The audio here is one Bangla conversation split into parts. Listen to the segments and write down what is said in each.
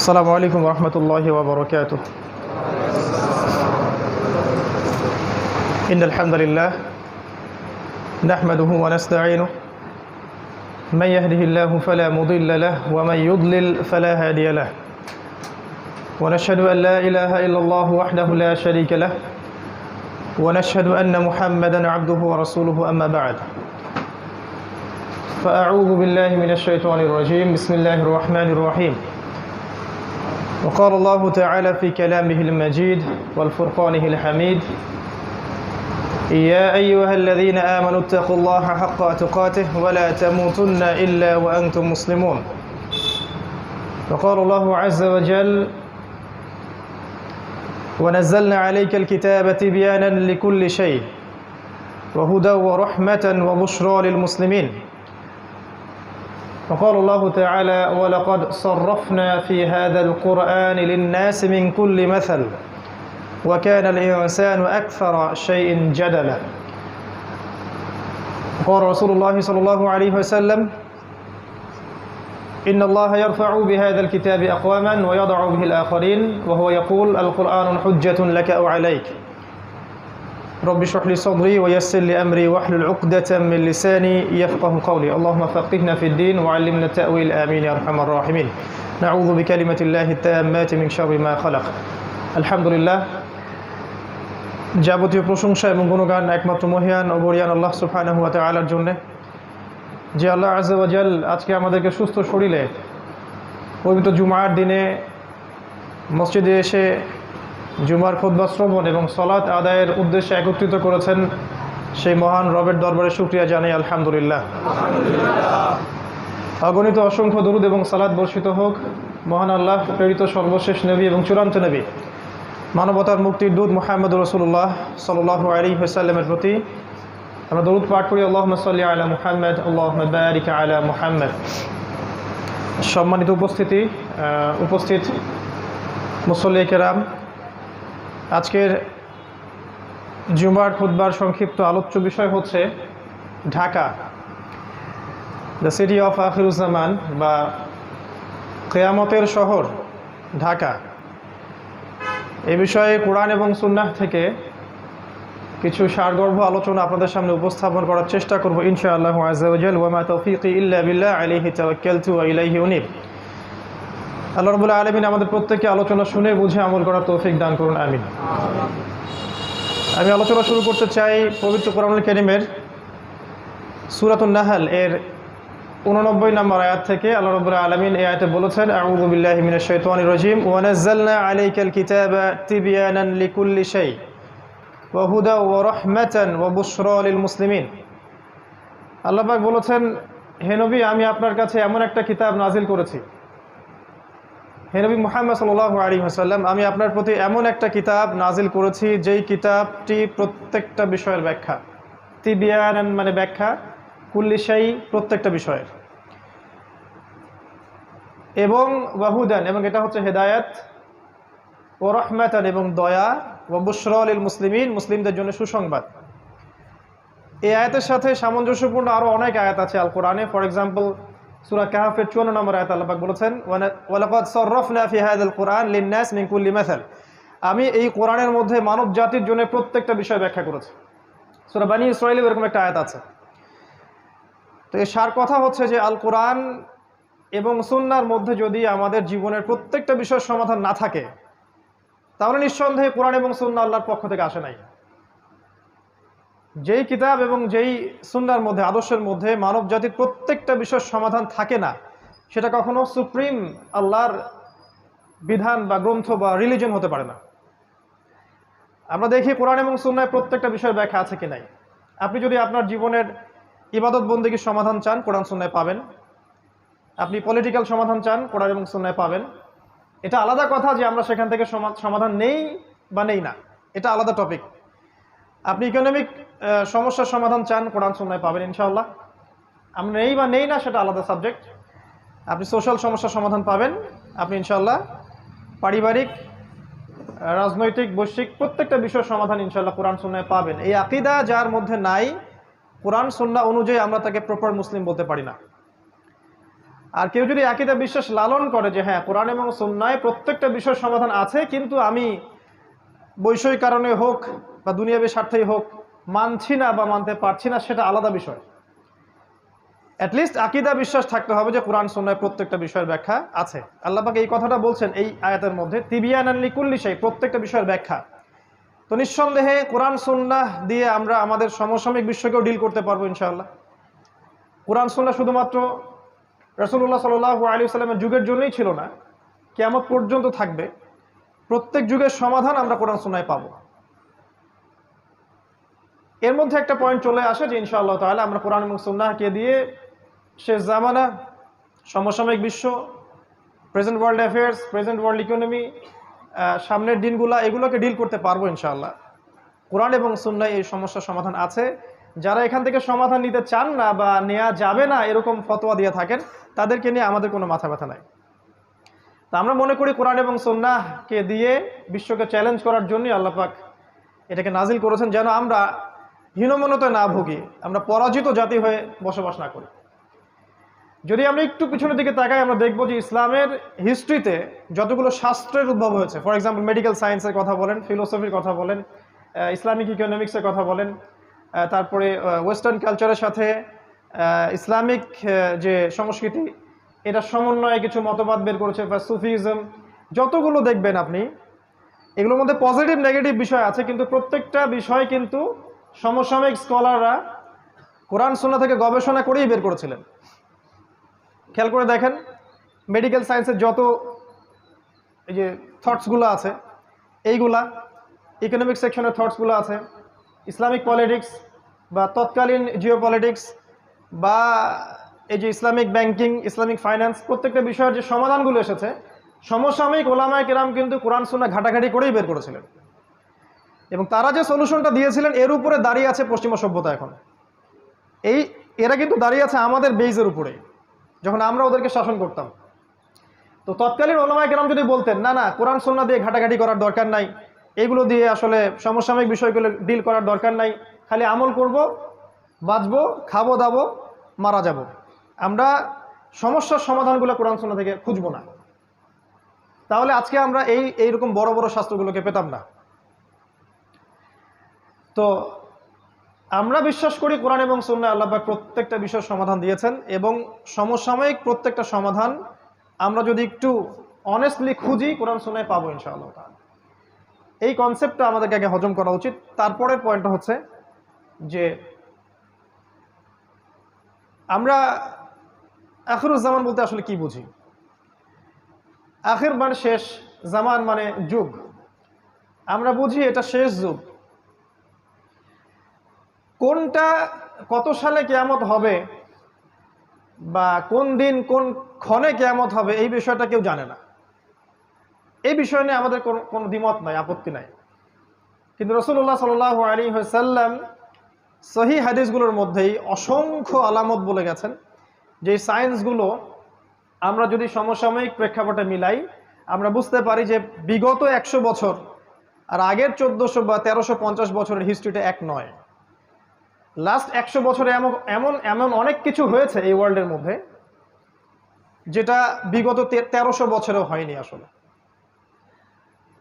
السلام عليكم ورحمة الله وبركاته. إن الحمد لله نحمده ونستعينه من يهده الله فلا مضل له ومن يضلل فلا هادي له ونشهد أن لا إله إلا الله وحده لا شريك له ونشهد أن محمدا عبده ورسوله أما بعد فأعوذ بالله من الشيطان الرجيم بسم الله الرحمن الرحيم. وقال الله تعالى في كلامه المجيد والفرقانه الحميد يا أيها الذين آمنوا اتقوا الله حق تقاته ولا تموتن إلا وأنتم مسلمون. وقال الله عز وجل ونزلنا عليك الكتاب تبيانا لكل شيء وهدى ورحمة وبشرى للمسلمين. وقال الله تعالى ولقد صرفنا في هذا القرآن للناس من كل مثل وكان الإنسان أكثر شيء جدلا. قال رسول الله صلى الله عليه وسلم إن الله يرفع بهذا الكتاب أقواما ويضع به الآخرين وهو يقول القرآن حجة لك أو عليك رب اشرح لي صدري ويسر لي أمري واحلل عقدة من لساني يفقه قولي اللهم فقهنا في الدين وعلمنا التأويل آمين يا أرحم الراحمين. نعوذ بكلمة الله التامات من شر ما خلق. الحمد لله যাবতীয় প্রশংসা এবং গুণগান একমাত্র মহিয়ান ও বরিয়ান আল্লাহ সুবহানাহু ওয়া তাআলার জন্য, যে আল্লাহ আযজা ওয়া জাল আজকে আমাদেরকে সুস্থ শরীরে পবিত্র জুমার দিনে মসজিদে এসে জুমার খুতবা শ্রবণ এবং সালাত আদায়ের উদ্দেশ্যে একত্রিত করেছেন। সেই মহান রবের দরবারে শুকরিয়া জানাই আলহামদুলিল্লাহ। অগণিত অসংখ্য দরুদ এবং সালাত বর্ষিত হোক মহান আল্লাহ প্রেরিত সর্বশেষ নবী এবং চূড়ান্ত নবী মানবতার মুক্তির দূত মুহাম্মদুর রাসূলুল্লাহ সাল্লাল্লাহু আলাইহি ওয়াসাল্লামের প্রতি আমরা দরুদ পাঠ করি আল্লাহুম্মা সাল্লি আলা মুহাম্মদ আল্লাহুম্মা বারিক আলা মুহাম্মদ। সম্মানিত উপস্থিত মুসল্লি কেরাম, আজকের জুমার খুতবার সংক্ষিপ্ত আলোচ্য বিষয় হচ্ছে Dhaka, the city of Akhiruzzaman বা কিয়ামতের শহর ঢাকা। এই বিষয়ে কোরআন এবং সুন্নাহ থেকে কিছু সারগর্ভ আলোচনা আপনাদের সামনে উপস্থাপন করার চেষ্টা করব ইনশাআল্লাহু আযজা ওয়া জাল। ওয়া মা তাওফীকি ইল্লা বিল্লাহ আলাইহি তাওয়াক্কালতু ওয়া ইলাইহি উনীব। আল্লাহ রাব্বুল আলামিন আমাদের প্রত্যেককে আলোচনা শুনে বুঝে আমল করার তৌফিক দান করুন, আমিন। আমি আলোচনা শুরু করতে চাই পবিত্র কোরআনুল কারীমের সূরাতুন নাহল এর 89 নম্বর আয়াত থেকে। আল্লাহ রাব্বুল আলামিন এই আয়াতে বলেছেন আউযু বিল্লাহি মিনাশ শাইতানির রাজীম ওয়া নাযালনা আলাইকাল কিতাবা তিবয়ানান লিকুল্লি শাই ওয়া হুদা ওয়া রাহমাতান ওয়া বুশরা লিল মুসলিমিন। আল্লাহ পাক বলেছেন, হে নবী, আমি আপনার কাছে এমন একটা কিতাব নাজিল করেছি। হে নবী মুহাম্মদ সাল্লাল্লাহু আলাইহি ওয়াসাল্লাম, আমি আপনার প্রতি এমন একটা কিতাব নাজিল করেছি যেই কিতাবটি প্রত্যেকটা বিষয়ের ব্যাখ্যা। তিবয়ানান মানে ব্যাখ্যা, কুল্লি শাই প্রত্যেকটা বিষয়ের, এবং ওয়াহুদান এবং এটা হচ্ছে হেদায়েত, ও রাহমাতান এবং দয়া, ওয়া বুশরা লিল মুসলিমিন মুসলিমদের জন্য সুসংবাদ। এই আয়াতের সাথে সামঞ্জস্যপূর্ণ আরও অনেক আয়াত আছে আল কোরআনে। ফর এক্সাম্পল সূরা কাহফের 54 নম্বর আয়াতে আল্লাহ পাক বলেছেন ওয়ালাকাদ সাররাফনা ফি হাযাল কুরআন লিন-নাস মিন কুল্লি মাসাল, আমি এই কোরআনের মধ্যে মানব জাতির জন্য প্রত্যেকটা বিষয় ব্যাখ্যা করেছি। সূরা বানী ইসরাঈলে এরকম একটা আয়াত আছে। তো এই সার কথা হচ্ছে যে আল কোরআন এবং সুন্নাহর মধ্যে যদি আমাদের জীবনের প্রত্যেকটা বিষয়ের সমাধান না থাকে, তাহলে নিঃসন্দেহে কোরআন এবং সুন্নাহ আল্লাহর পক্ষ থেকে আসে নাই। যেই কিতাব এবং যেই সুন্নাহর মধ্যে, আদর্শের মধ্যে মানব জাতির প্রত্যেকটা বিষয়ের সমাধান থাকে না, সেটা কখনো সুপ্রিম আল্লাহর বিধান বা গ্রন্থ বা রিলিজন হতে পারে না। আমরা দেখি কোরআন এবং সুন্নাহয় প্রত্যেকটা বিষয়ের ব্যাখ্যা আছে কি নাই। আপনি যদি আপনার জীবনের ইবাদত বন্দেগীর সমাধান চান, কোরআন সুন্নাহয় পাবেন। আপনি পলিটিক্যাল সমাধান চান, কোরআন এবং সুন্নাহয় পাবেন। এটা আলাদা কথা যে আমরা সেখান থেকে সমাধান নেই বা নেই না, এটা আলাদা টপিক। আপনি ইকোনমিক সমস্যার সমাধান চান, কোরআন সুন্নাহয় পাবেন ইনশাআল্লাহ। আমরা নেই বা নেই না সেটা আলাদা সাবজেক্ট। আপনি সোশ্যাল সমস্যার সমাধান পাবেন আপনি ইনশাআল্লাহ। পারিবারিক, রাজনৈতিক, বৈশ্বিক প্রত্যেকটা বিষয়ের সমাধান ইনশাআল্লাহ কোরআন সুন্নাহয় পাবেন। এই আকীদা যার মধ্যে নাই, কোরআন সুন্নাহ অনুযায়ী আমরা তাকে প্রপার মুসলিম বলতে পারি না। আর কেউ যদি আকীদা বিশ্বাস লালন করে যে হ্যাঁ কোরআন এবং সুন্নায় প্রত্যেকটা বিষয়ের সমাধান আছে, কিন্তু আমি বৈষয়িক কারণে হোক বা দুনিয়াবী স্বার্থেই হোক মানছি না বা মানতে পারছি না, সেটা আলাদা বিষয়। অ্যাটলিস্ট আকীদা বিশ্বাস থাকতে হবে যে কোরআন সুন্নায় প্রত্যেকটা বিষয়ের ব্যাখ্যা আছে। আল্লাহ পাক এই কথাটা বলছেন এই আয়াতের মধ্যে, তিবিয়ানান লিকুল্লি শাই, প্রত্যেকটা বিষয়ের ব্যাখ্যা। তো নিঃসন্দেহে কোরআন সুন্নাহ দিয়ে আমরা আমাদের সমসাময়িক বিশ্বকেও ডিল করতে পারবো ইনশাআল্লাহ। কোরআন সুন্নাহ শুধুমাত্র রাসূলুল্লাহ সাল্লাল্লাহু আলাইহি ওয়াসাল্লামের যুগের জন্যই ছিল না, কিয়ামত পর্যন্ত থাকবে। প্রত্যেক যুগের সমাধান আমরা কোরআন সুন্নায় পাবো। এর মধ্যে একটা পয়েন্ট চলে আসে যে ইনশাআল্লাহ তাআলা আমরা কোরআন এবং সুন্নাহকে দিয়ে শেষ জামানা, সমসাময়িক বিশ্ব, present world affairs, present world economy, সামনের দিনগুলা, এগুলোকে ডিল করতে পারবো ইনশাআল্লাহ। কোরআন এবং সুন্নায় এই সমস্যার সমাধান আছে। যারা এখান থেকে সমাধান নিতে চান না বা নেওয়া যাবে না এরকম ফতোয়া দিয়ে থাকেন, তাদেরকে নিয়ে আমাদের কোনো মাথা ব্যথা নাই। তা আমরা মনে করি কোরআন এবং সুন্নাহকে দিয়ে বিশ্বকে চ্যালেঞ্জ করার জন্যই আল্লাহ পাক এটাকে নাজিল করেছেন, যেন আমরা হীনমন্যতায় না ভুগি, আমরা পরাজিত জাতি হয়ে বসবাস না করি। যদি আমরা একটু পিছনের দিকে তাকাই, আমরা দেখব যে ইসলামের হিস্ট্রিতে যতগুলো শাস্ত্রের উদ্ভব হয়েছে, ফর এক্সাম্পল মেডিকেল সায়েন্সের কথা বলেন, ফিলোসফির কথা বলেন, ইসলামিক ইকোনমিক্সের কথা বলেন, তারপরে ওয়েস্টার্ন কালচারের সাথে ইসলামিক যে সংস্কৃতি, এটা সমন্বয়ে কিছু মতবাদ বের করেছে, বা সুফিজম, যতগুলো দেখবেন আপনি, এগুলোর মধ্যে পজিটিভ নেগেটিভ বিষয় আছে, কিন্তু প্রত্যেকটা বিষয় কিন্তু সমসাময়িক স্কলাররা কোরআন সুন্নাহ থেকে গবেষণা করেই বের করেছিলেন। খেয়াল করে দেখেন, মেডিকেল সায়েন্সের যত এই যে থটসগুলো আছে, এইগুলা ইকোনমিক সেকশনের থটসগুলো আছে, ইসলামিক পলিটিক্স বা তৎকালীন জিও পলিটিক্স বা এই যে ইসলামিক ব্যাংকিং, ইসলামিক ফাইন্যান্স, প্রত্যেকটা বিষয়ের যে সমাধানগুলো এসেছে, সমসাময়িক ওলামায়ে কেরাম কিন্তু কোরআন সুন্নাহ ঘাটাঘাটি করেই বের করেছিলেন। এবং তারা যে সলিউশনটা দিয়েছিলেন, এর উপরে দাঁড়িয়ে আছে পশ্চিমা সভ্যতা। এখন এরা কিন্তু দাঁড়িয়ে আছে আমাদের বেইজের উপরে, যখন আমরা ওদেরকে শাসন করতাম। তো তৎকালীন ওলামায়ে কেরাম যদি বলতেন না না কোরআন সুন্নাহ দিয়ে ঘাটাঘাটি করার দরকার নাই, এইগুলো দিয়ে আসলে সমসাময়িক বিষয়গুলো ডিল করার দরকার নাই, খালি আমল করব, বাঁচবো, খাবো দাবো, মারা যাব, আমরা সমস্যার সমাধানগুলো কোরআন সুন্নাহ থেকে খুঁজবো না, তাহলে আজকে আমরা এইরকম বড় বড় শাস্ত্রগুলোকে পেতাম না। তো আমরা বিশ্বাস করি কোরআন এবং সুন্নাহ আল্লাহ পাক প্রত্যেকটা বিষয়ের সমাধান দিয়েছেন, এবং সমসাময়িক প্রত্যেকটা সমাধান আমরা যদি একটু অনেস্টলি খুঁজি কোরআন সুন্নাহে পাবো ইনশাআল্লাহ। এই কনসেপ্টটা আমাদেরকে আগে হজম করা উচিত। তারপরের পয়েন্টটা হচ্ছে যে আমরা আখিরুজ্জামান বলতে আসলে কি বুঝি। আখির মানে শেষ, জামান মানে যুগ। আমরা বুঝি এটা শেষ যুগ। কোনটা কত সালে কিয়ামত হবে বা কোন দিন কোন ক্ষণে কিয়ামত হবে, এই বিষয়টা কেউ জানে না। এই বিষয় নিয়ে আমাদের কোনো দ্বিমত নাই, আপত্তি নাই। কিন্তু রাসূলুল্লাহ সাল্লাল্লাহু আলাইহি ওয়াসাল্লাম সহিহ হাদিসগুলোর মধ্যেই অসংখ্য আলামত বলে গেছেন, যে সায়েন্সগুলো আমরা যদি সমসাময়িক প্রেক্ষাপটে মিলাই, আমরা বুঝতে পারি যে বিগত 100 বছর আর আগের 1400 বা 1350 বছরের হিস্ট্রিটা এক নয়। লাস্ট 100 বছরে এমন এমন অনেক কিছু হয়েছে এই ওয়ার্ল্ডের মধ্যে, যেটা বিগত 1300 বছরেও হয়নি আসলে।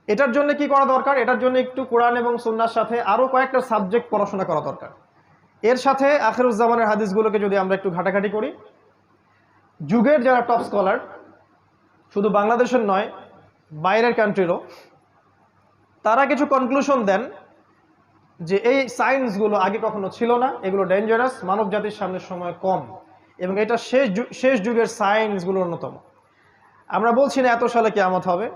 এটার জন্য কি করা দরকার? এটার জন্য একটু কোরআন এবং সুন্নাহর সাথে আরও কয়েকটা সাবজেক্ট পড়াশোনা করা দরকার। এর সাথে আখিরুজ্জামানের হাদিসগুলোকে যদি আমরা একটু ঘাটাঘাটি করি, যুগের যারা টপ স্কলার, শুধু বাংলাদেশের নয় বাইরের কান্ট্রিরও, তারা কিছু কনক্লুশন দেন যে এই সায়েন্সগুলো আগে কখনো ছিল না, এগুলো ডেঞ্জারাস, মানব জাতির সামনে সময় কম, এবং এটা শেষ যুগের সায়েন্সগুলোর অন্যতম। আমরা বলছি না এত সালে কিয়ামত হবে,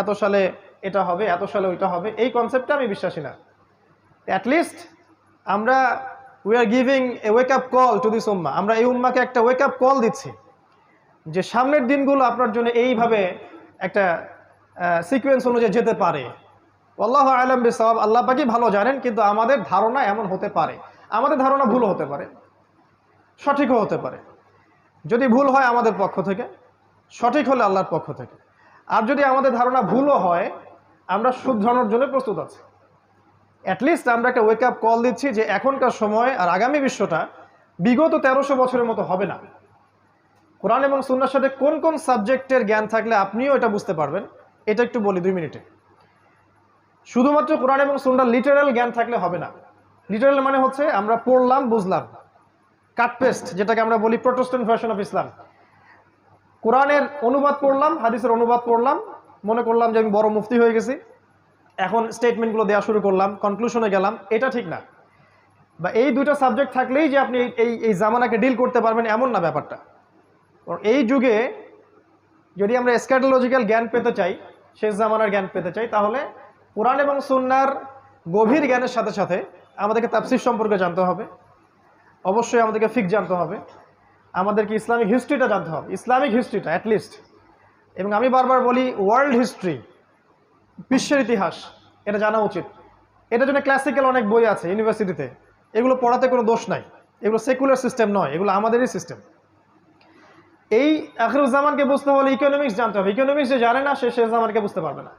এত সালে এটা হবে, এত সালে ওইটা হবে, এই কনসেপ্টটা আমি বিশ্বাসী না। অ্যাটলিস্ট আমরা we are giving a wake up call to this উম্মাহ। আমরা এই উম্মাকে একটা ওয়েক আপ কল দিচ্ছি যে সামনের দিনগুলো আপনার জন্য এইভাবে একটা সিকোয়েন্স অনুযায়ী যেতে পারে। আল্লাহু আ'লাম বিসওয়াব, আল্লাহ পাকই ভালো জানেন, কিন্তু আমাদের ধারণা এমন হতে পারে, আমাদের ধারণা ভুল হতে পারে, সঠিকও হতে পারে। যদি ভুল হয় আমাদের পক্ষ থেকে, সঠিক হলে আল্লাহর পক্ষ থেকে। আর যদি আমাদের ধারণা ভুলও হয়, আমরা শুধরানোর জন্য প্রস্তুত আছি। অ্যাটলিস্ট আমরা একটা ওয়েক আপ কল দিচ্ছি যে এখনকার সময় আর আগামী বিশ্বটা বিগত 1300 বছরের মতো হবে না। কোরআন এবং সুন্নাহর সাথে কোন কোন সাবজেক্টের জ্ঞান থাকলে আপনিও এটা বুঝতে পারবেন, এটা একটু বলি 2 মিনিটে। শুধুমাত্র কোরআন এবং সুন্নাহর লিটারাল জ্ঞান থাকলে হবে না। লিটারাল মানে হচ্ছে আমরা পড়লাম বুঝলাম, কাট পেস্ট যেটাকে আমরা বলি প্রোটেস্ট্যান্ট ভার্সন অফ ইসলাম। কোরআনের অনুবাদ পড়লাম, হাদিসের অনুবাদ পড়লাম, মনে করলাম যে আমি বড় মুফতি হয়ে গেছি, এখন স্টেটমেন্টগুলো দেওয়া শুরু করলাম, কনক্লুশনে গেলাম, এটা ঠিক না। বা এই দুটো সাবজেক্ট থাকলেই যে আপনি এই জামানাকে ডিল করতে পারবেন এমন না ব্যাপারটা। এই যুগে যদি আমরা এসক্যাটোলজিক্যাল জ্ঞান পেতে চাই, শেষ জামানার জ্ঞান পেতে চাই, তাহলে কোরআন এবং সুন্নাহর গভীর জ্ঞানের সাথে সাথে আমাদেরকে তাফসীর সম্পর্কে জানতে হবে, অবশ্যই আমাদেরকে ফিকহ জানতে হবে, আমাদেরকে ইসলামিক হিস্ট্রিটা জানতে হবে, ইসলামিক হিস্ট্রিটা অ্যাটলিস্ট। এবং আমি বারবার বলি ওয়ার্ল্ড হিস্ট্রি, বিশ্বের ইতিহাস, এটা জানা উচিত। এটার জন্য ক্লাসিক্যাল অনেক বই আছে ইউনিভার্সিটিতে, এগুলো পড়াতে কোনো দোষ নাই, এগুলো সেকুলার সিস্টেম নয়, এগুলো আমাদেরই সিস্টেম। এই আখিরুজ্জামানকে বুঝতে হলে ইকোনমিক্স জানতে হবে। ইকোনমিক্স যে জানে না সে শেষ জামানকে বুঝতে পারবে না।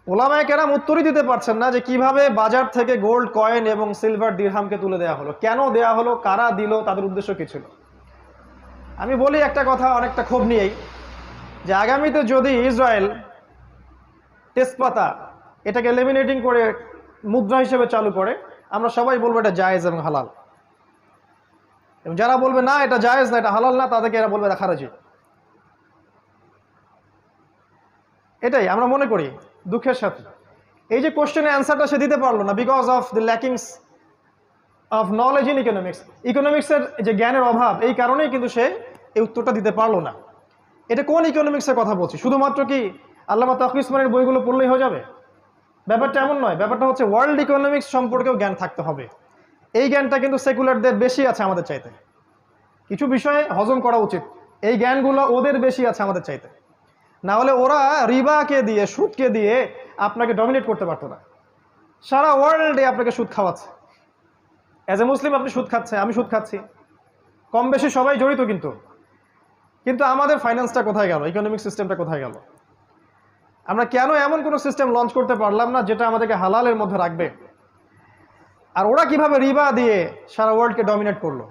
ওলামায়ে কেরাম উত্তরই দিতে পারছেন না যে কিভাবে বাজার থেকে গোল্ড কয়েন এবং সিলভার দিরহামকে তুলে দেওয়া হলো, কেন দেওয়া হলো, কারা দিল, তাদের উদ্দেশ্য কী ছিল। আমি বলি একটা কথা অনেকটা ক্ষোভ নিয়েই, যে আগামীতে যদি ইসরায়েল তেজপাতা এটাকে লেমিনেটিং করে মুদ্রা হিসেবে চালু করে, আমরা সবাই বলবো এটা জায়েজ এবং হালাল। এবং যারা বলবে না এটা জায়েজ না, এটা হালাল না, তাদেরকে এরা বলবে এটা খারাজি। এটাই আমরা মনে করি দুঃখের সাথে। এই যে কোশ্চেনের অ্যান্সারটা সে দিতে পারলো না because of the lackings of knowledge in economics. ইকোনমিক্সের যে জ্ঞানের অভাব, এই কারণেই কিন্তু সে এই উত্তরটা দিতে পারলো না। এটা কোন ইকোনমিক্সের কথা বলছি? শুধুমাত্র কি আল্লামা তাকি উসমানীর বইগুলো পড়লেই হয়ে যাবে? ব্যাপারটা এমন নয়। ব্যাপারটা হচ্ছে ওয়ার্ল্ড ইকোনমিক্স সম্পর্কেও জ্ঞান থাকতে হবে। এই জ্ঞানটা কিন্তু সেকুলারদের বেশি আছে আমাদের চাইতে। কিছু বিষয়ে হজম করা উচিত, এই জ্ঞানগুলো ওদের বেশি আছে আমাদের চাইতে। না হলে ওরা রিবাকে দিয়ে, সুদকে দিয়ে আপনাকে ডমিনেট করতে পারতো না। সারা ওয়ার্ল্ডে আপনাকে সুদ খাওয়াচ্ছে। অ্যাজ এ মুসলিম আপনি সুদ খাচ্ছে, আমি সুদ খাচ্ছি, কম বেশি সবাই জড়িত। কিন্তু আমাদের ফাইন্যান্সটা কোথায় গেল? ইকোনমিক সিস্টেমটা কোথায় গেল? আমরা কেন এমন কোনো সিস্টেম লঞ্চ করতে পারলাম না যেটা আমাদেরকে হালালের মধ্যে রাখবে? আর ওরা কিভাবে রিবা দিয়ে সারা ওয়ার্ল্ডকে ডমিনেট করলো?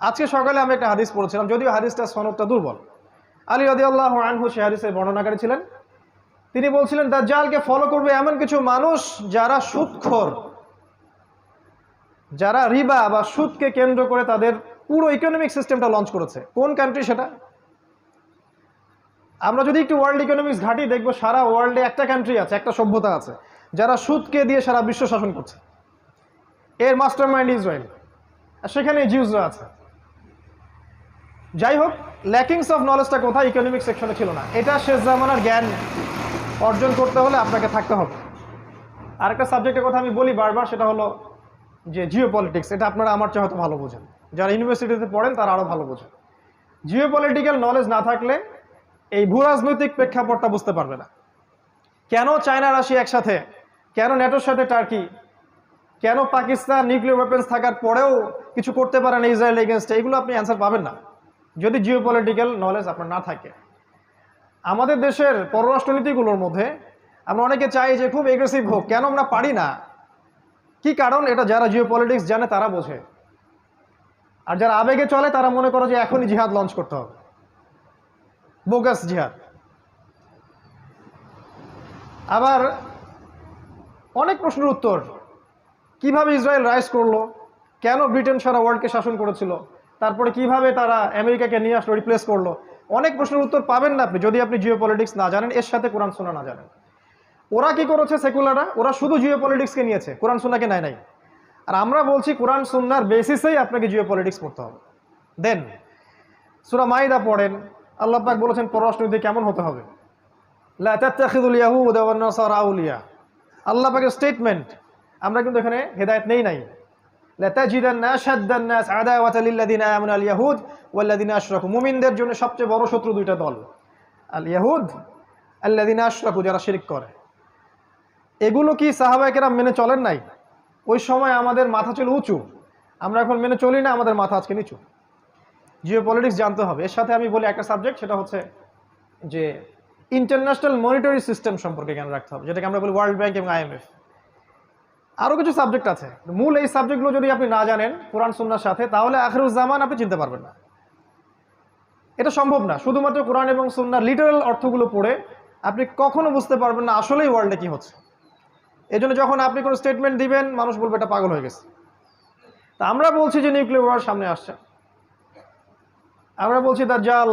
আজকে সকালে আমি একটা হাদিস পড়েছিলাম, যদিও হাদিসটা সনদটা দুর্বল। আলী রাদিয়াল্লাহু আনহু সে হাদিসের বর্ণনাকারী ছিলেন। তিনি বলছিলেন দাজ্জালকে ফলো করবে এমন কিছু মানুষ যারা সুদখোর, যারা রিবা বা সুদকে কেন্দ্র করে তাদের পুরো ইকোনমিক সিস্টেমটা লঞ্চ করেছে। কোন কান্ট্রি সেটা? আমরা যদি একটু ওয়ার্ল্ড ইকোনমিক্স ঘাঁটি, দেখবো সারা ওয়ার্ল্ডে একটা কান্ট্রি আছে, একটা সভ্যতা আছে যারা সুদকে দিয়ে সারা বিশ্ব শাসন করছে। এর মাস্টার মাইন্ড ইসরায়েল, আর সেখানে জিউসরা আছে। যাই হোক, ল্যাকিংস অফ নলেজটা কোথায়? ইকোনমিক সেকশনে ছিল না। এটা শেষ জামানার জ্ঞান অর্জন করতে হলে আপনাকে থাকতে হবে। আরেকটা সাবজেক্টের কথা আমি বলি বারবার, সেটা হলো যে জিও পলিটিক্স। এটা আপনারা আমার চেয়ে হয়তো ভালো বোঝেন, যারা ইউনিভার্সিটিতে পড়েন তারা আরও ভালো বোঝেন। জিও পলিটিক্যাল নলেজ না থাকলে এই ভূ রাজনৈতিক প্রেক্ষাপটটা বুঝতে পারবে না। কেন চায়না রাশিয়া একসাথে, কেন ন্যাটোর সাথে টার্কি, কেন পাকিস্তান নিউক্লিয়ার ওয়েপন্স থাকার পরেও কিছু করতে পারে না ইসরায়েল এগেনস্টে, এগুলো আপনি অ্যান্সার পাবেন না যদি জিও পলিটিক্যাল নলেজ আপনার না থাকে। আমাদের দেশের পররাষ্ট্রনীতিগুলোর মধ্যে আমরা অনেকে চাই যে খুব এগ্রেসিভ হোক, কেন আমরা পারি না? কি কারণ? এটা যারা জিও পলিটিক্স জানে তারা বোঝে। আর যারা আবেগে চলে তারা মনে করে যে এখনই জিহাদ লঞ্চ করতে হবে, বোগাস জিহাদ। আবার অনেক প্রশ্নের উত্তর, কিভাবে ইসরায়েল রাইজ করলো, কেন ব্রিটেন সারা ওয়ার্ল্ডকে শাসন করেছিল, তারপরে কিভাবে তারা আমেরিকাকে নিয়ে আসলো, রিপ্লেস করলো, অনেক প্রশ্নের উত্তর পাবেন না আপনি যদি আপনি জিও পলিটিক্স না জানেন, এর সাথে কোরআন সুন্নাহ না জানেন। ওরা কি করেছে সেকুলাররা? ওরা শুধু জিও পলিটিক্সকে নিয়েছে, কোরআন সুন্নাহকে নেয় নাই। আর আমরা বলছি কোরআন সুন্নাহর বেসিসেই আপনাকে জিও পলিটিক্স পড়তে হবে। দেন সূরা মাইদা পড়েন, আল্লাহ পাক বলেছেন পররাষ্ট্রনীতি কেমন হতে হবে। লা তাত্তাখিযুল ইয়াহুদা ওয়ান নাসারা আউলিয়া, আল্লাহ পাকের স্টেটমেন্ট। আমরা কিন্তু এখানে হেদায়েত নেই নাই। লা তাজিদান্না আশাদ্দান নাস আদাওয়াতাল লিল্লাযিনা আমানু আল ইয়াহুদ ওয়াল্লাযিনা আশরাকু, মুমিনদের জন্য সবচেয়ে বড় শত্রু দুইটা দল, আল ইয়াহুদ আল্লাযিনা আশরাকু, যারা শিরক করে। এগুলো কি সাহাবায়ে কেরাম মেনে চলেন নাই? ওই সময় আমাদের মাথা ছিল উঁচু, আমরা এখন মেনে চলি না, আমাদের মাথা আজকে নিচু। জিও পলিটিক্স জানতে হবে। এর সাথে আমি বলি একটা সাবজেক্ট, সেটা হচ্ছে যে ইন্টারন্যাশনাল মনিটারি সিস্টেম সম্পর্কে জ্ঞান রাখতে হবে, যেটাকে আমরা বলি ওয়ার্ল্ড ব্যাংক এবং IMF। আরও কিছু সাবজেক্ট আছে, মূল এই সাবজেক্টগুলো যদি আপনি না জানেন কোরআন সুন্নাহর সাথে, তাহলে আখিরুজ্জামান আপনি চিনতে পারবেন না। এটা সম্ভব না। শুধুমাত্র কোরআন এবং সুন্নাহর লিটারাল অর্থগুলো পড়ে আপনি কখনো বুঝতে পারবেন না আসলেই ওয়ার্ল্ডে কি হচ্ছে। এই জন্য যখন আপনি কোনো স্টেটমেন্ট দিবেন মানুষ বলবে এটা পাগল হয়ে গেছে। তা আমরা বলছি যে নিউক্লিয়ার ওয়ার সামনে আসছে, আমরা বলছি দাজ্জাল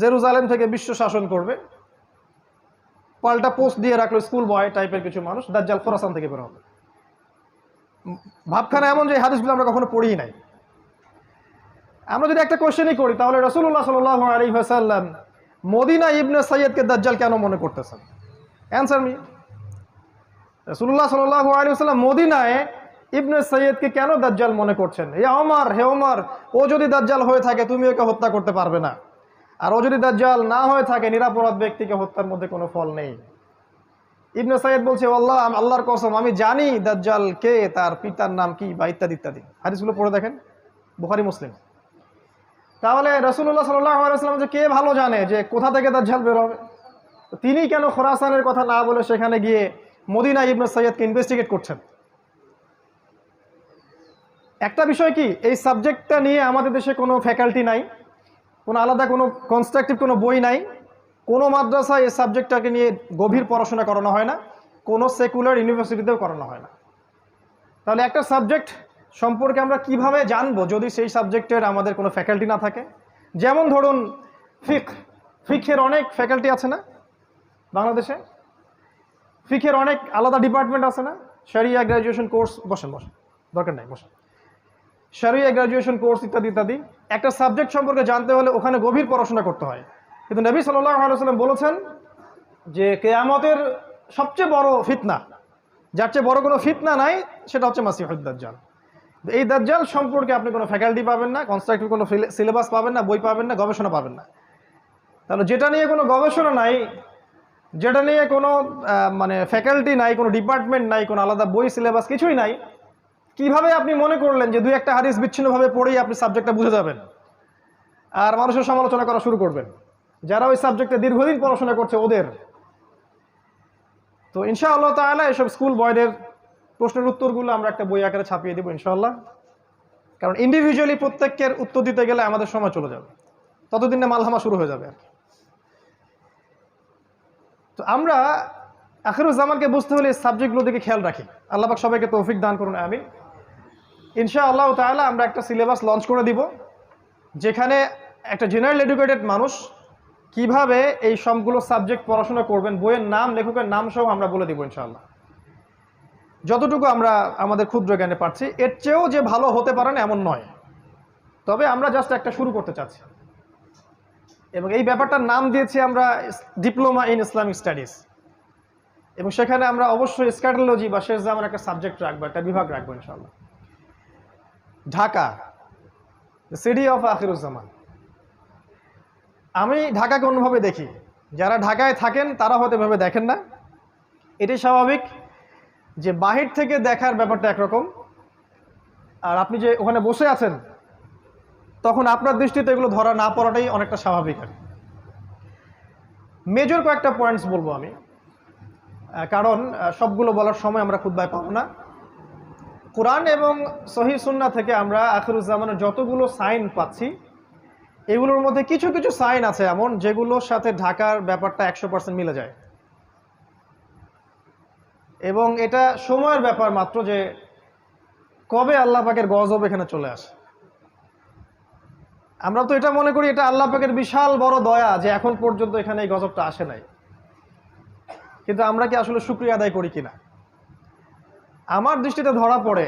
জেরুজালেম থেকে বিশ্ব শাসন করবে, পাল্টা পোস্ট দিয়ে রাখলো স্কুল বয় টাইপের কিছু মানুষ, দাজ্জাল খোরাসান থেকে বের হবে। ভাবখানা এমন যে হাদিসগুলো আমরা কখনো পড়িই নাই। আমরা যদি একটা কোশ্চেনই করি তাহলে রাসূলুল্লাহ সাল্লাল্লাহু আলাইহি ওয়াসাল্লাম মদিনা ইবনে সাইয়্যদকে দাজ্জাল কেন মনে করতেছেন? Answer me. রাসূলুল্লাহ সাল্লাল্লাহু আলাইহি ওয়াসাল্লাম মদিনায় ইবনে সাইয়্যদকে কেন দাজ্জাল মনে করছেন? হে ওমর, ও যদি দাজ্জাল হয়ে থাকে তুমি ওকে হত্যা করতে পারবে না, আর ও যদি দাজ্জাল না হয়ে থাকে নিরাপরাধ ব্যক্তিকে হত্যার মধ্যে কোনো ফল নেই। ইবনে সাইয়্যদ বলছে আল্লাহর কসম আমি জানি দাজ্জাল কে, তার পিতার নাম কি, বা ইত্যাদি ইত্যাদি। হাদিসগুলো পড়ে দেখেন, বুখারী মুসলিম। তাহলে রাসূলুল্লাহ সাল্লাল্লাহু আলাইহি ওয়াসাল্লাম যে কে ভালো জানে যে কোথা থেকে দাজ্জাল বের হবে, তিনি কেন খোরাসানের কথা না বলে সেখানে গিয়ে মদিনা ইবনে সাইয়্যদকে ইনভেস্টিগেট করছেন? একটা বিষয় কি, এই সাবজেক্টটা নিয়ে আমাদের দেশে কোনো ফ্যাকাল্টি নাই, কোনো আলাদা কোনো কনস্ট্রাকটিভ কোনো বই নাই, কোনো মাদ্রাসায় এই সাবজেক্টটাকে নিয়ে গভীর পড়াশোনা করানো হয় না, কোনো সেকুলার ইউনিভার্সিটিতেও করানো হয় না। তাহলে একটা সাবজেক্ট সম্পর্কে আমরা কিভাবে জানবো যদি সেই সাবজেক্টের আমাদের কোনো ফ্যাকাল্টি না থাকে? যেমন ধরুন ফিকের অনেক ফ্যাকাল্টি আছে না বাংলাদেশে, ফিকের অনেক আলাদা ডিপার্টমেন্ট আছে না, শরিয়া গ্র্যাজুয়েশন কোর্স, বসেন দরকার নাই, বসেন, শরিয়া গ্র্যাজুয়েশন কোর্স ইত্যাদি ইত্যাদি। একটা সাবজেক্ট সম্পর্কে জানতে হলে ওখানে গভীর পড়াশোনা করতে হয়। কিন্তু নবী সাল্লাল্লাহু আলাইহি ওয়াসাল্লাম বলেছেন যে কিয়ামতের সবচেয়ে বড় ফিতনা, যার চেয়ে বড় কোনো ফিতনা নাই, সেটা হচ্ছে মাসিহুদ দাজ্জাল। এই দাজ্জাল সম্পর্কে আপনি কোনো ফ্যাকাল্টি পাবেন না, কনস্ট্রাকটিভ কোনো সিলেবাস পাবেন না, বই পাবেন না, গবেষণা পাবেন না। তাহলে যেটা নিয়ে কোনো গবেষণা নাই, যেটা নিয়ে কোনো মানে ফ্যাকাল্টি নাই, কোনো ডিপার্টমেন্ট নাই, কোনো আলাদা বই সিলেবাস কিছুই নাই, কিভাবে আপনি মনে করলেন যে দুই একটা হাদিস বিচ্ছিন্নভাবে পড়েই আপনি সাবজেক্টটা বুঝে যাবেন আর মানুষের সমালোচনা করা শুরু করবেন? যারা ওই সাবজেক্টে দীর্ঘদিন পড়াশোনা করছে ওদের। তো ইনশাআল্লাহ তাআলা এসব স্কুল বয়দের প্রশ্নের উত্তরগুলো আমরা একটা বই আকারে ছাপিয়ে দেবো ইনশাআল্লাহ, কারণ ইন্ডিভিজুয়ালি প্রত্যেকের উত্তর দিতে গেলে আমাদের সময় চলে যাবে, ততদিন না মালহামা শুরু হয়ে যাবে আর কি। তো আমরা আখিরুজ্জামানকে বুঝতে হলে এই সাবজেক্টগুলো দিকে খেয়াল রাখি। আল্লাহ পাক সবাইকে তৌফিক দান করুন, আমিন। ইনশাআল্লাহ তাআলা আমরা একটা সিলেবাস লঞ্চ করে দিব যেখানে একটা জেনারেল এডুকেটেড মানুষ কিভাবে এই সবগুলো সাবজেক্ট পড়াশোনা করবেন, বইয়ের নাম, লেখকের নাম সহ আমরা বলে দিব ইনশাআল্লাহ, যতটুকু আমরা আমাদের ক্ষুদ্র জ্ঞানে পারছি। এর চেয়েও যে ভালো হতে পারে না এমন নয়, তবে আমরা জাস্ট একটা শুরু করতে চাচ্ছি, এবং এই ব্যাপারটার নাম দিয়েছি আমরা ডিপ্লোমা ইন ইসলামিক স্টাডিজ, এবং সেখানে আমরা অবশ্যই স্ক্যাটোলজি বা শেষ জামান একটা সাবজেক্ট রাখবো, একটা বিভাগ রাখবো ইনশাআল্লাহ। Dhaka, the city of Akhiruzzaman. আমি ঢাকাকে অন্যভাবে দেখি, যারা ঢাকায় থাকেন তারা হয়তো এভাবে দেখেন না। এটাই স্বাভাবিক যে বাহির থেকে দেখার ব্যাপারটা একরকম, আর আপনি যে ওখানে বসে আছেন তখন আপনার দৃষ্টিতে এগুলো ধরা না পড়াটাই অনেকটা স্বাভাবিক। আর মেজর কয়েকটা পয়েন্টস বলবো আমি, কারণ সবগুলো বলার সময় আমরা খুতবায় পাবো না। কোরআন এবং সহিহ সুন্নাহ থেকে আমরা আখিরুজ্জামানের যতগুলো সাইন পাচ্ছি, এগুলোর মধ্যে কিছু কিছু সাইন আছে এমন যেগুলোর সাথে ঢাকার ব্যাপারটা 100% মিলে যায়, এবং এটা সময়ের ব্যাপার মাত্র যে কবে আল্লাহ পাকের গজব এখানে চলে আসে। আমরা তো এটা মনে করি এটা আল্লাহ পাকের বিশাল বড় দয়া যে এখন পর্যন্ত এখানে এই গজবটা আসে নাই, কিন্তু আমরা কি আসলে শুকরিয়া আদায় করি কিনা? আমার দৃষ্টিতে ধরা পড়ে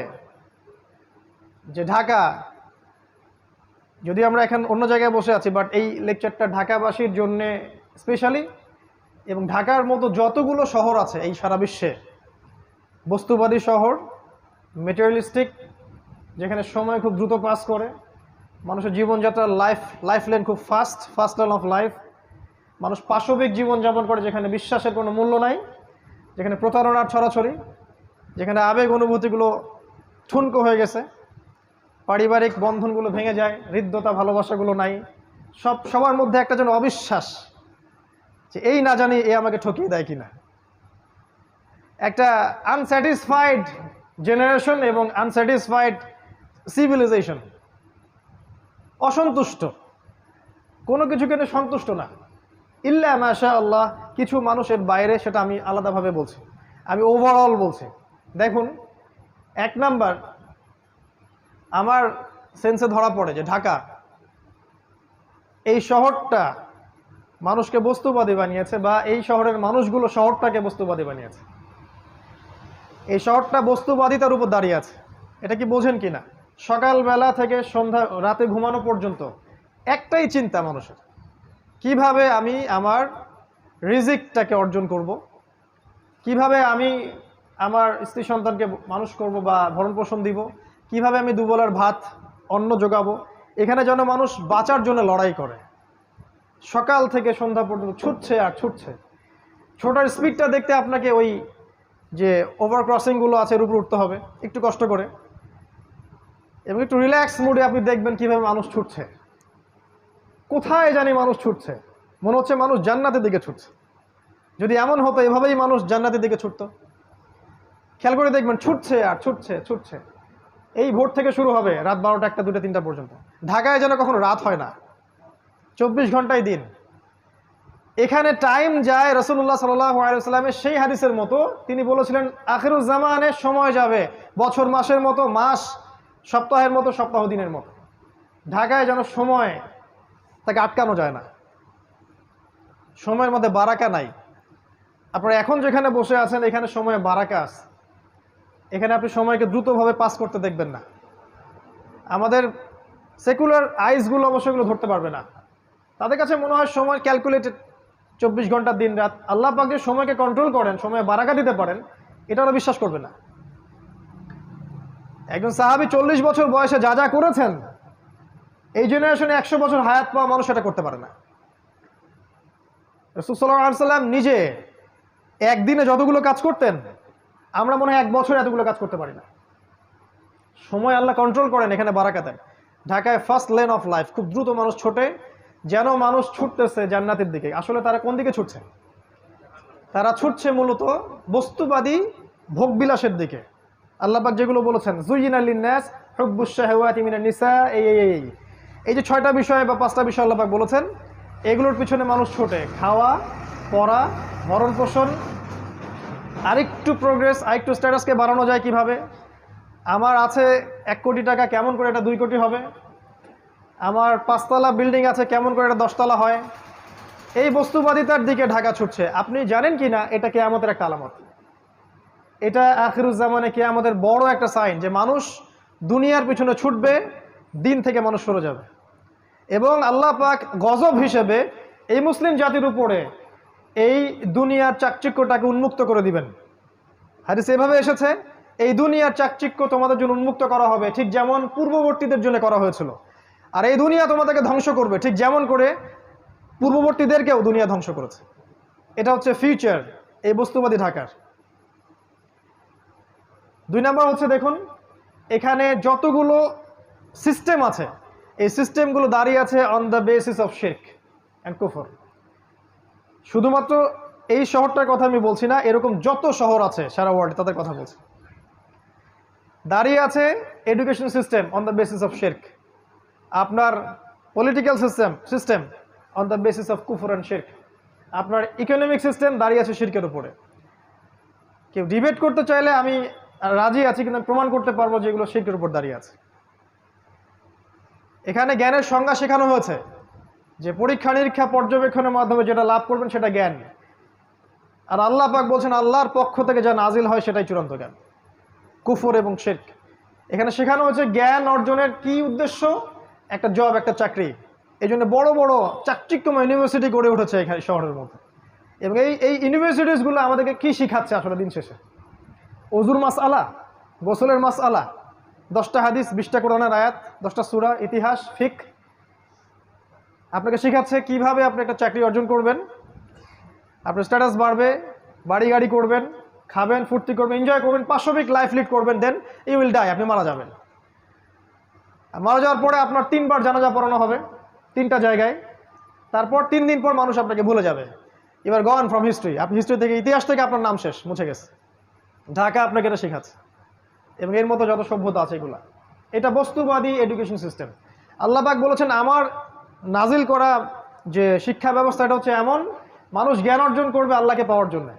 যে ঢাকা, যদি আমরা এখন অন্য জায়গায় বসে আছি, বাট এই লেকচারটা ঢাকাবাসীর জন্য স্পেশালি, এবং ঢাকার মতো যতগুলো শহর আছে এই সারা বিশ্বে, বস্তুবাদী শহর, মেটেরিয়ালিস্টিক, যেখানে সময় খুব দ্রুত পাস করে, মানুষের জীবনযাত্রার লাইফ লেন খুব ফাস্ট লাইন অফ লাইফ, মানুষ পাশবিক জীবনযাপন করে, যেখানে বিশ্বাসের কোনো মূল্য নাই, যেখানে প্রতারণার ছড়াছড়ি, যেখানে আবেগ অনুভূতিগুলো ঠুনকো হয়ে গেছে, পারিবারিক বন্ধনগুলো ভেঙে যায়, হৃদ্যতা ভালোবাসাগুলো নাই, সবার মধ্যে একটা যেন অবিশ্বাস যে এই না জানি এ আমাকে ঠকিয়ে দেয় কিনা, একটা আনস্যাটিসফাইড জেনারেশন এবং আনস্যাটিসফাইড সিভিলাইজেশন, অসন্তুষ্ট। কোনো কিছু কিন্তু সন্তুষ্ট না, ইল্লা মাশা আল্লাহ। কিছু মানুষের বাইরে, সেটা আমি আলাদাভাবে বলছি, আমি ওভারঅল বলছি। দেখুন, এক নাম্বার আমার সেন্সে ধরা পড়ে যে ঢাকা এই শহরটা মানুষকে বস্তুবাদী বানিয়েছে, বা এই শহরের মানুষগুলো শহরটাকে বস্তুবাদী বানিয়েছে। এই শহরটা বস্তুবাদিতার উপর দাঁড়িয়ে আছে। এটা কি বোঝেন কিনা? সকালবেলা থেকে সন্ধ্যা, রাতে ঘুমানো পর্যন্ত একটাই চিন্তা মানুষের, কিভাবে আমি আমার রিজিকটাকে অর্জন করব, কিভাবে আমি আমার স্ত্রী সন্তানকে মানুষ করব বা ভরণ পোষণ দিব, কিভাবে আমি দুবেলার ভাত অন্ন যোগাবো। এখানে যেন মানুষ বাঁচার জন্য লড়াই করে, সকাল থেকে সন্ধ্যা পর্যন্ত ছুটছে আর ছুটছে। ছোটার স্পিডটা দেখতে আপনাকে ওই যে ওভার ক্রসিংগুলো আছে এর উপর উঠতে হবে একটু কষ্ট করে, এবং একটু রিল্যাক্স মুডে আপনি দেখবেন কিভাবে মানুষ ছুটছে। কোথায় জানি মানুষ ছুটছে, মনে হচ্ছে মানুষ জান্নাতের দিকে ছুটছে। যদি এমন হতো এভাবেই মানুষ জান্নাতের দিকে ছুটতো, খেয়াল করে দেখবেন ছুটছে আর ছুটছে ছুটছে। এই ভোর থেকে শুরু হবে রাত 12টা, 1টা, 2টা, 3টা পর্যন্ত। ঢাকায় যেন কখনো রাত হয় না, 24 ঘন্টায় দিন। এখানে টাইম যায় রাসূলুল্লাহ সাল্লাল্লাহু আলাইহি ওয়াসাল্লামের সেই হাদিসের মতো, তিনি বলেছিলেন আখিরুজ জামানে সময় যাবে বছর মাসের মতো, মাস সপ্তাহের মতো, সপ্তাহ দিনের মতো। ঢাকায় যেন সময় তাকে আটকানো যায় না, সময়ের মধ্যে বারাকা নাই। আপনারা এখন যেখানে বসে আছেন এখানে সময়ে বারাকা আছে, এখানে আপনি সময়কে দ্রুতভাবে পাস করতে দেখবেন না। আমাদের সেকুলার আইসগুলো অবশ্যই এগুলো ধরতে পারবে না, তাদের কাছে মনে হয় সময় ক্যালকুলেটেড, 24 ঘন্টা দিন রাত। আল্লাহ পাক যে সময়কে কন্ট্রোল করেন, সময়ে বারাকা দিতে পারেন, এটা ওরা বিশ্বাস করবে না। একজন সাহাবী 40 বছর বয়সে যা যা করেছেন, এই জেনারেশনে 100 বছর হায়াত পাওয়া মানুষ এটা করতে পারে না। রাসূল সাল্লাল্লাহু আলাইহি ওয়াসাল্লাম নিজে একদিনে যতগুলো কাজ করতেন, আমরা মনে হয় 1 বছর এতগুলো কাজ করতে পারি না। সময় আল্লাহ কন্ট্রোল করেন, এখানে বারাকা দেন। ঢাকায় ফার্স্ট লেন অফ লাইফ, খুব দ্রুত মানুষ ছোটে, যেন মানুষ ছুটতেছে জান্নাতের দিকে। আসলে তারা কোন দিকে ছুটছে? তারা ছুটছে মূলত বস্তুবাদী ভোগবিলাসের দিকে। আল্লাহ পাক যেগুলো বলেছেন, যুয়িনা লিন-নাস হুব্বুশ শাহাওয়াতি মিনান নিসা, এই যে 6টা বিষয় বা 5টা বিষয় আল্লাহ পাক বলেছেন, এগুলোর পিছনে মানুষ ছোটে। খাওয়া, পড়া, ভরণ পোষণ, আরেকটু প্রোগ্রেস, আরেকটু স্ট্যাটাসকে বাড়ানো যায় কিভাবে, আমার আছে 1 কোটি টাকা, কেমন করে এটা 2 কোটি হবে, আমার 5তলা বিল্ডিং আছে, কেমন করে এটা 10তলা হয়। এই বস্তুবাদিতার দিকে ঢাকা ছুটছে। আপনি জানেন কি না এটা কিয়ামতের একটা আলামত, এটা আখিরুজ জামানে কিয়ামতের বড় একটা সাইন, যে মানুষ দুনিয়ার পিছনে ছুটবে, দিন থেকে মানুষ সরে যাবে। এবং আল্লাহ পাক গজব হিসেবে এই মুসলিম জাতির উপরে এই দুনিয়ার চাকচিক্যটাকে উন্মুক্ত করে দিবেন। হাদিসে এভাবে এসেছে, এই দুনিয়ার চাকচিক্য তোমাদের জন্য উন্মুক্ত করা হবে, ঠিক যেমন পূর্ববর্তীদের জন্য করা হয়েছিল। আর এই দুনিয়া তোমাদেরকে ধ্বংস করবে, ঠিক যেমন করে পূর্ববর্তীদেরকেও দুনিয়া ধ্বংস করেছে। এটা হচ্ছে ফিউচার এই বস্তুবাদী ঢাকার। 2 নাম্বার হচ্ছে, দেখুন এখানে যতগুলো সিস্টেম আছে, এই সিস্টেমগুলো দাঁড়িয়ে আছে অন দ্য বেসিস অফ শিরক অ্যান্ড কুফর। শুধুমাত্র এই শহরটার কথা আমি বলছি না, এরকম যত শহর আছে সারা ওয়ার্ল্ডে তাদের কথা বলছি। দাঁড়িয়ে আছে education system on the basis of শিরক, আপনার political system on the basis of কুফর অ্যান্ড শিরক, আপনার ইকোনমিক সিস্টেম দাঁড়িয়ে আছে শিরকের উপরে। কেউ ডিবেট করতে চাইলে আমি রাজি আছি, কিন্তু প্রমাণ করতে পারবো যে এগুলো শিরকের উপর দাঁড়িয়ে আছে। এখানে জ্ঞানের সংজ্ঞা শেখানো হয়েছে যে পরীক্ষা নিরীক্ষা পর্যবেক্ষণের মাধ্যমে যেটা লাভ করবেন সেটা জ্ঞান। আর আল্লাহ পাক বলছেন আল্লাহর পক্ষ থেকে যা নাজিল হয় সেটাই চূড়ান্ত জ্ঞান। কুফর এবং শিরক এখানে শেখানো হয়েছে। জ্ঞান অর্জনের কি উদ্দেশ্য? একটা জব, একটা চাকরি। এই জন্য বড় বড় চাকচিক্যময় ইউনিভার্সিটি গড়ে উঠেছে এখানে শহরের মধ্যে। এবং এই ইউনিভার্সিটিসগুলো আমাদেরকে কি শিখাচ্ছে আসলে দিন শেষে? ওজুর মাসআলা, গোসলের মাসআলা, 10টা হাদিস, 20টা কোরআনের আয়াত, 10টা সূরা, ইতিহাস, ফিকহ। আপনাকে শেখাচ্ছে কিভাবে আপনি একটা চাকরি অর্জন করবেন, আপনার স্ট্যাটাস বাড়বে, বাড়ি গাড়ি করবেন, খাবেন, ফুর্তি করবেন, এনজয় করবেন, পাশবিক লাইফ লিড করবেন, দেন ইউ উইল ডাই, আপনি মারা যাবেন। মারা যাওয়ার পরে আপনার 3বার জানাজা পড়ানো হবে 3টা জায়গায়। তারপর 3 দিন পর মানুষ আপনাকে ভুলে যাবে। এবার গন ফ্রম হিস্ট্রি, আপনি হিস্ট্রি থেকে, ইতিহাস থেকে আপনার নাম শেষ, মুছে গেছে। ঢাকা আপনাকে এটা শেখাচ্ছে। এবং এর মতো যত সভ্যতা আছে এগুলা, এটা বস্তুবাদী এডুকেশন সিস্টেম। আল্লাহ পাক বলেছেন আমার নাজিল করা যে শিক্ষা ব্যবস্থা, এটা হচ্ছে এমন, মানুষ জ্ঞান অর্জন করবে আল্লাহকে পাওয়ার জন্য।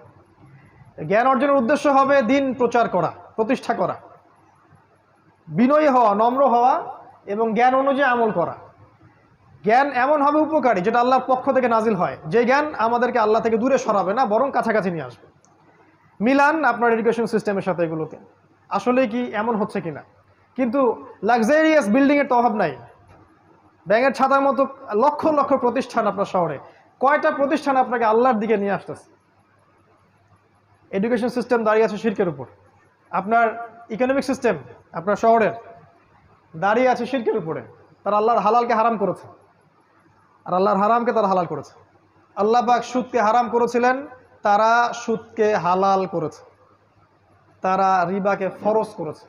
জ্ঞান অর্জনের উদ্দেশ্য হবে দিন প্রচার করা, প্রতিষ্ঠা করা, বিনয়ী হওয়া, নম্র হওয়া এবং জ্ঞান অনুযায়ী আমল করা। জ্ঞান এমন হবে উপকারী যেটা আল্লাহর পক্ষ থেকে নাজিল হয়, যে জ্ঞান আমাদেরকে আল্লাহ থেকে দূরে সরাবে না, বরং কাছাকাছি নিয়ে আসবে। মিলান আপনার এডুকেশন সিস্টেমের সাথে এগুলোকে, আসলে কি এমন হচ্ছে কিনা। কিন্তু লাক্সারিয়াস বিল্ডিংয়ের তো অভাব নাই। ব্যাঙের ছাতার মতো লক্ষ লক্ষ প্রতিষ্ঠান আপনার শহরে, কয়টা প্রতিষ্ঠান আপনাকে আল্লাহর দিকে নিয়ে আসতেছে? এডুকেশন সিস্টেম দাঁড়িয়ে আছে শিরকের উপর। আপনার ইকোনমিক সিস্টেম আপনার শহরের দাঁড়িয়ে আছে শিরকের উপরে। তারা আল্লাহর হালালকে হারাম করেছে, আর আল্লাহর হারামকে তারা হালাল করেছে। আল্লাহ পাক সুদকে হারাম করেছিলেন, তারা সুদকে হালাল করেছে। তারা রিবাকে ফরজ করেছে।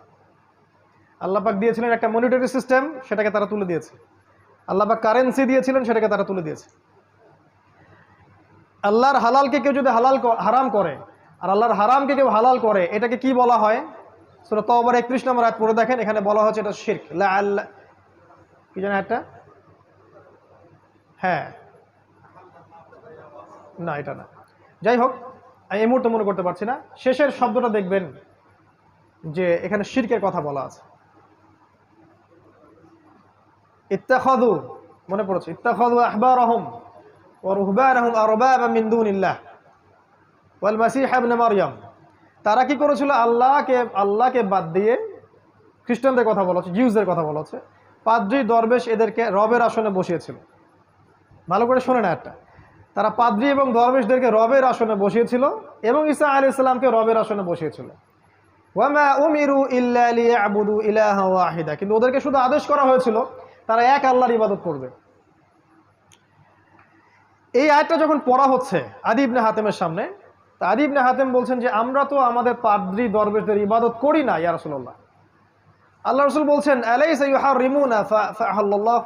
আল্লাহ পাক দিয়েছিলেন একটা মনিটারি সিস্টেম, সেটাকে তারা তুলে দিয়েছে। আল্লাহ পাক কারেন্সি দিয়েছিলেন, সেটাকে তারা তুলে দিয়েছে। আল্লাহর হালালকে কেউ যদি হারাম করে আর আল্লাহর হারামকে কেউ হালাল করে, এটাকে কি বলা হয়? সূরা তাওবার 31 নম্বর আয়াত পড়ে দেখেন, এখানে বলা হচ্ছে এটা শিরক। কি জানেন একটা? হ্যাঁ, না এটা না, যাই হোক, আমি এই মুহূর্তে মনে করতে পারছি না। শেষের শব্দটা দেখবেন যে এখানে শিরকের কথা বলা আছে। ইত্তাখাযু, মনে পড়েছে, ইত্তাখাযু আহবারহুম ওয়া রুহবানহুম আরবাবা মিন দুনিল্লাহ ওয়াল মাসীহ ইবনে মারইয়াম। তারা কি করেছিল? আল্লাহকে বাদ দিয়ে, খ্রিস্টানদের কথা বলা হচ্ছে, জিউসদের কথা বলা হচ্ছে, পাদ্রী দরবেশ এদেরকে রবের আসনে বসিয়েছিল। ভালো করে শোনে না একটা, তারা পাদ্রী এবং দরবেশদেরকে রবের আসনে বসিয়েছিল এবং ঈসা আলাইহিস সালামকে রবের আসনে বসিয়েছিল। ওয়ামা উমিরু ইল্লা লিয়াবুদু ইলাহা ওয়াহিদা, কিন্তু ওদেরকে শুধু আদেশ করা হয়েছিল তারা এক আল্লাহর ইবাদত করবে। এই আয়াতটা যখন পড়া হচ্ছে আদী ইবনে হাতেমের সামনে, তা আদী ইবনে হাতেম বলছেন যে আমরা তো আমাদের পাদ্রী দরবেশদের ইবাদত করি না ইয়া রাসূলুল্লাহ। আল্লাহ রাসূল বলছেন আলাইসা ইউহারিমুনা ফাআহাল্লাহ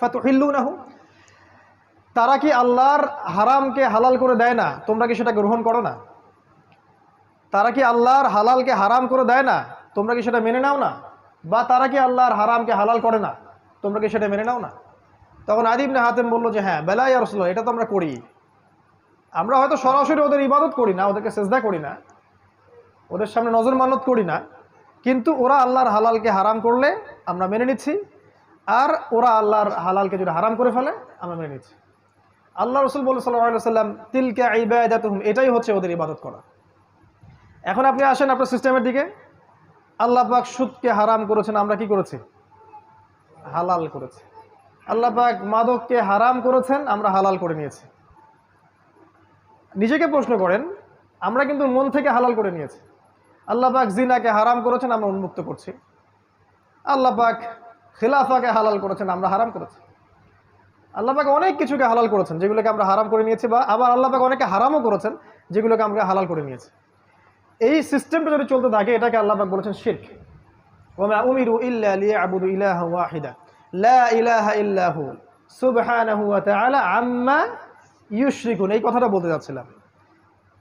ফাতুহিল্লুনাহু, তারা কি আল্লাহর হারামকে হালাল করে দেয় না, তোমরা কি সেটা গ্রহণ করো না? তারা কি আল্লাহর হালালকে হারাম করে দেয় না, তোমরা কি সেটা মেনে নাও না? বা তারা কি আল্লাহর হারামকে হালাল করে না, তোমরা কি সেটা মেনে নাও না? তখন আদী ইবনে হাতেম বলল যে হ্যাঁ, বেলা ইয়া রাসূলুল্লাহ, এটা তো আমরা করি। আমরা হয়তো সরাসরি ওদের ইবাদত করি না, ওদেরকে সেজদা করি না, ওদের সামনে নজর মানত করি না, কিন্তু ওরা আল্লাহর হালালকে হারাম করলে আমরা মেনে নিচ্ছি, আর ওরা আল্লাহর হালালকে যদি হারাম করে ফেলে আমরা মেনে নিচ্ছি। আল্লাহ রাসূল বলেন সাল্লাল্লাহু আলাইহি ওয়াসাল্লাম, তিলকা ইবাদাতুহুম, এটাই হচ্ছে ওদের ইবাদত করা। এখন আপনি আসেন আপনার সিস্টেমের দিকে। আল্লাহ পাক সুদকে হারাম করেছেন, আমরা কি করেছি? হালাল করেছি। আল্লাহ পাক মাদককে হারাম করেছেন, আমরা হালাল করে নিয়েছি। নিজেকে প্রশ্ন করেন, আমরা কিন্তু মন থেকে হালাল করে নিয়েছি। আল্লাহ পাক জিনাকে হারাম করেছেন, আমরা উন্মুক্ত করছি। আল্লাহ পাক খিলাফাকে হালাল করেছেন, আমরা হারাম করেছি। আল্লাহ পাক অনেক কিছুকে হালাল করেছেন যেগুলোকে আমরা হারাম করে নিয়েছি, বা আবার আল্লাহ পাক অনেকে হারামও করেছেন যেগুলোকে আমরা হালাল করে নিয়েছি। এই সিস্টেমটা যদি চলতে থাকে, এটাকে আল্লাহ পাক বলেছেন শিরক। ওয়া মা উমিরু ইল্লা লিয়াবুদু ইলাহা ওয়াহিদা লা ইলাহা ইল্লা হু সুবহানাহু ওয়া তাআলা আম্মা ইউশরিকুন। এই কথাটা বলতে যাচ্ছিলাম,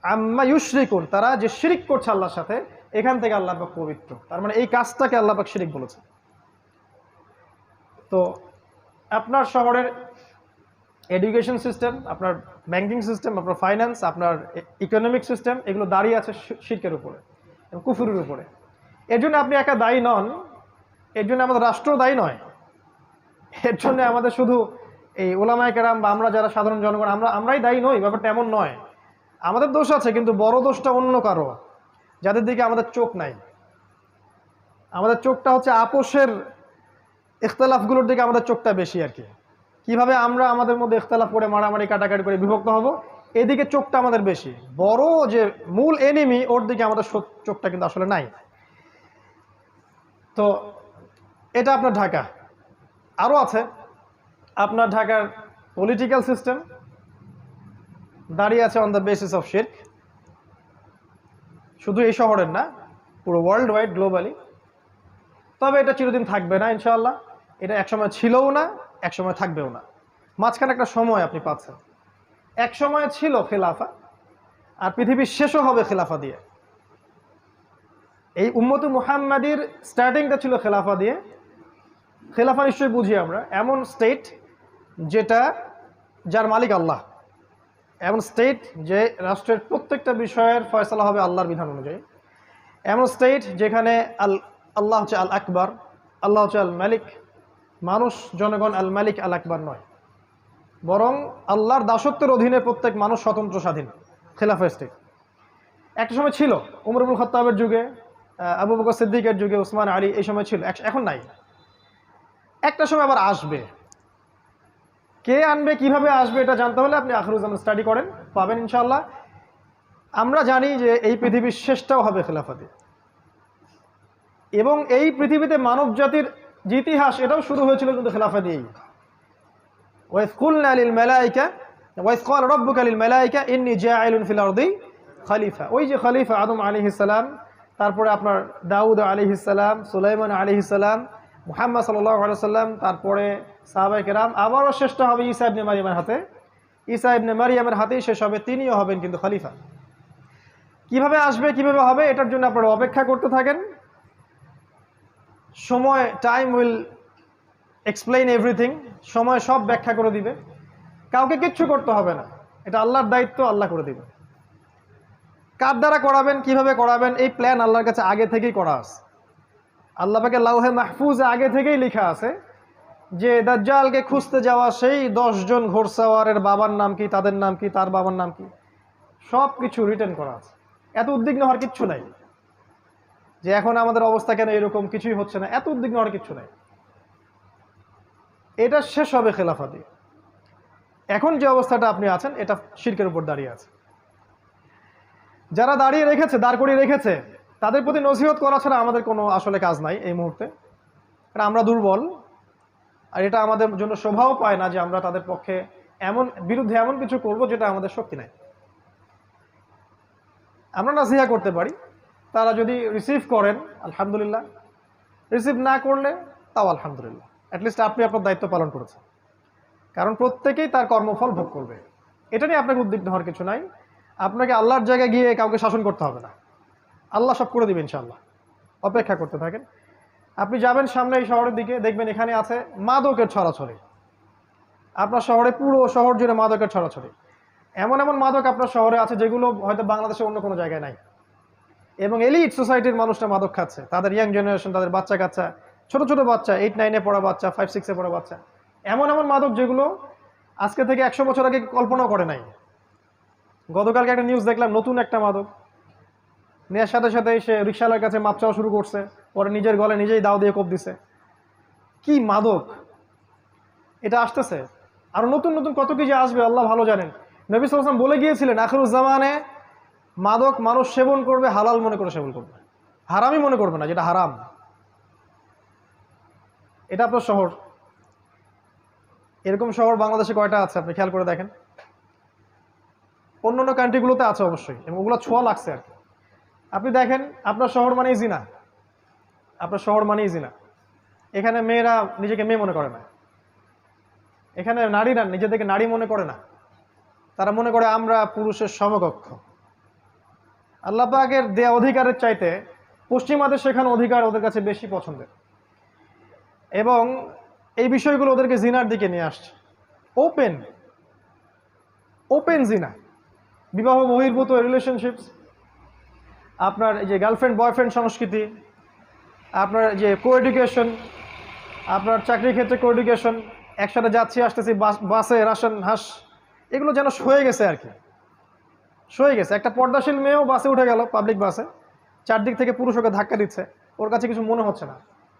আম্মা ইউশরিকুন, তারা যে শিরক করছে আল্লাহর সাথে, এখান থেকে আল্লাহ পাক পবিত্র। তার মানে এই কাজটাকে আল্লাহ পাক শিরক বলেছে। তো আপনার শহরের এডুকেশন সিস্টেম, আপনার ব্যাংকিং সিস্টেম, আপনার ফাইন্যান্স, আপনার ইকোনমিক সিস্টেম, এগুলো দাঁড়িয়ে আছে শিরকের উপরে এবং কুফরের উপরে। এর জন্য আপনি একা দায়ী নন, এর জন্য আমাদের রাষ্ট্র দায়ী নয়, এর জন্য আমাদের শুধু এই ওলামায়ে কেরাম বা আমরা যারা সাধারণ জনগণ আমরাই দায়ী নই, ব্যাপারটা এমন নয়। আমাদের দোষ আছে, কিন্তু বড় দোষটা অন্য কারো, যাদের দিকে আমাদের চোখ নাই। আমাদের চোখটা হচ্ছে আপোষের ইখতলাফগুলোর দিকে আমাদের চোখটা বেশি আর কি। কিভাবে আমরা আমাদের মধ্যে ইখতলাফ করে মারামারি কাটাকাটি করে বিভক্ত হব, এদিকে চোখটা আমাদের বেশি। বড় যে মূল এনিমি, ওর দিকে আমাদের চোখটা কিন্তু আসলে নাই। তো এটা আপনার ঢাকা। আরও আছে আপনার ঢাকার পলিটিক্যাল সিস্টেম, দাঁড়িয়ে আছে অন দ্য বেসিস অফ শিরক। শুধু এই শহরের না, পুরো ওয়ার্ল্ড ওয়াইড, গ্লোবালি। তবে এটা চিরদিন থাকবে না ইনশাআল্লাহ। এটা একসময় ছিলও না, একসময় থাকবেও না। মাঝখানে একটা সময় আপনি পাচ্ছেন। এক সময় ছিল খেলাফা, আর পৃথিবীর শেষও হবে খেলাফা দিয়ে। এই উম্মতে মুহাম্মাদির স্টার্টিংটা ছিল খেলাফা দিয়ে, খেলাফা নিশ্চয়ই বুঝি আমরা এমন স্টেট যেটা যার মালিক আল্লাহ, এমন স্টেট যে রাষ্ট্রের প্রত্যেকটা বিষয়ের ফয়সালা হবে আল্লাহর বিধান অনুযায়ী, এমন স্টেট যেখানে আল্লাহ হচ্ছে আল আকবর, আল্লাহ হচ্ছে আল মালিক, মানুষ জনগণ আল মালিক আল আকবর নয়, বরং আল্লাহর দাসত্বের অধীনে প্রত্যেক মানুষ স্বতন্ত্র স্বাধীন। খেলাফা স্টেট একটা সময় ছিল, উমর ইবনুল খাত্তাবের যুগে, আবু বকর সিদ্দিকের যুগে, উসমান আলী, এই সময় ছিল, এখন নাই। একটা সময় আবার আসবে। কে আনবে, কিভাবে আসবে, এটা জানতে হলে আপনি আখিরুজ্জামান স্টাডি করেন, পাবেন ইনশাআল্লাহ। আমরা জানি যে এই পৃথিবীর শেষটাও হবে খেলাফতে, এবং এই পৃথিবীতে মানব জাতির যে ইতিহাস, এটাও শুরু হয়েছিল কিন্তু খেলাফা দিয়েই। ওয়াইয কুলনা লিল মালাইকা ওয়াইয ক্বালা রাব্বুকা লিল মালাইকা ইন্নী জাইলুন ফিল আরদি খলিফা। ওই যে খলিফা আদম আলাইহিস সালাম, তারপরে আপনার দাউদ আলাইহিস সালাম, সুলাইমান আলাইহিস সালাম, মুহাম্মদ সাল্লাল্লাহু আলাইহি ওয়াসাল্লাম, তারপরে সাহাবায়ে কেরাম, আবারও শেষটা হবে ঈসা ইবনে মারইয়ামের হাতে। ঈসা ইবনে মারইয়ামের হাতেই শেষ হবে, তিনিও হবেন কিন্তু খলিফা। কিভাবে আসবে, কিভাবে হবে, এটার জন্য আপনারা অপেক্ষা করতে থাকেন। সময়, টাইম উইল এক্সপ্লেইন এভরিথিং। সময় সব ব্যাখ্যা করে দিবে, কাউকে কিচ্ছু করতে হবে না, এটা আল্লাহর দায়িত্ব, আল্লাহ করে দিবে। কার দ্বারা করাবেন, কিভাবে করাবেন, এই প্ল্যান আল্লাহর কাছে আগে থেকেই করা আছে। আল্লাহ পাকে লাউহে মাহফুজে আগে থেকেই লেখা আছে যে দাজ্জালকে খুঁজতে যাওয়া সেই 10 জন ঘোড়সাওয়ারের বাবার নাম কি, তাদের নাম কি, তার বাবার নাম কি, সব কিছু রিটেন করা আছে। এত উদ্বিগ্ন হওয়ার কিচ্ছু নাই যে এখন আমাদের অবস্থা কেন এরকম, কিছুই হচ্ছে না, এত উদ্বিগ্ন হওয়ার কিচ্ছু নাই। এটা শেষ হবে খেলাফা দিয়ে। এখন যে অবস্থাটা আপনি আছেন, এটা শিরকের উপর দাঁড়িয়ে আছে। যারা দাঁড়িয়ে রেখেছে, দাঁড় করিয়ে রেখেছে, তাদের প্রতি নসিহত করা ছাড়া আমাদের কোনো আসলে কাজ নাই এই মুহূর্তে, কারণ আমরা দুর্বল। আর এটা আমাদের জন্য শোভাও পায় না যে আমরা তাদের পক্ষে বিরুদ্ধে এমন কিছু করব যেটা আমাদের শক্তি নাই। আমরা নাসিহা করতে পারি, তারা যদি রিসিভ করেন আলহামদুলিল্লাহ, রিসিভ না করলে তাও আলহামদুলিল্লাহ, অ্যাটলিস্ট আপনি আপনার দায়িত্ব পালন করেছেন। কারণ প্রত্যেকেই তার কর্মফল ভোগ করবে, এটা নিয়ে আপনাকে উদ্বিগ্ন হওয়ার কিছু নাই। আপনাকে আল্লাহর জায়গায় গিয়ে কাউকে শাসন করতে হবে না, আল্লাহ সব করে দিবেন ইনশাআল্লাহ। অপেক্ষা করতে থাকেন। আপনি যাবেন সামনে এই শহরের দিকে, দেখবেন এখানে আছে মাদকের ছড়াছড়ি। আপনার শহরে, পুরো শহর জুড়ে মাদকের ছড়াছড়ি। এমন এমন মাদক আপনার শহরে আছে যেগুলো হয়তো বাংলাদেশে অন্য কোনো জায়গায় নাই। এবং এলিট সোসাইটির মানুষরা মাদক খাচ্ছে, তাদের ইয়াং জেনারেশন, তাদের বাচ্চা কাচ্চা, ছোট ছোট বাচ্চা, 8-9-এ পড়া বাচ্চা, 5-6-এ পড়া বাচ্চা, এমন এমন মাদক যেগুলো আজকে থেকে 100 বছর আগে কল্পনাও করে নাই। গতকালকে একটা নিউজ দেখলাম, নতুন একটা মাদক নেওয়ার সাথে সাথে সে রিকশালার কাছে মাপ চাওয়া শুরু করছে, পরে নিজের গলে নিজেই দাও দিয়ে কোপ দিছে। কি মাদক এটা আসতেছে, আর নতুন নতুন কত কিছু আসবে আল্লাহ ভালো জানেন। নবী সাল্লাল্লাহু আলাইহি ওয়াসাল্লাম বলে গিয়েছিলেন আখিরুজ্জামানে মাদক মানুষ সেবন করবে, হালাল মনে করে সেবন করবে, হারামই মনে করবে না, যেটা হারাম। এটা আপনার শহর, এরকম শহর বাংলাদেশে কয়টা আছে আপনি খেয়াল করে দেখেন। অন্য অন্য কান্ট্রিগুলোতে আছে অবশ্যই, এবং ওগুলো ছোঁয়া লাগছে আর কি। আপনি দেখেন, আপনার শহর মানেই জিনা, আপনার শহর মানেই জিনা। এখানে মেয়েরা নিজেকে মেয়ে মনে করে না, এখানে নারীরা নিজেদেরকে নারী মনে করে না, তারা মনে করে আমরা পুরুষের সমকক্ষ। আল্লাহ পাকের দেয়া অধিকারের চাইতে পশ্চিমাদের শেখানো অধিকার ওদের কাছে বেশি পছন্দের, এবং এই বিষয়গুলো ওদেরকে জিনার দিকে নিয়ে আসছে। ওপেন জিনা, বিবাহ বহির্ভূত রিলেশনশিপস, আপনার এই যে গার্লফ্রেন্ড বয়ফ্রেন্ড সংস্কৃতি, আপনার যে কোএডুকেশন, আপনার চাকরির ক্ষেত্রে কোএডুকেশন, একসাথে যাচ্ছি আসতেছি বাসে রাশন হাঁস, এগুলো যেন সয়ে গেছে আর কি, সয়ে গেছে। একটা পর্দাশীল মেয়েও বাসে উঠে গেল, পাবলিক বাসে, চারদিক থেকে পুরুষ ওকে ধাক্কা দিচ্ছে, ওর কাছে কিছু মনে হচ্ছে না,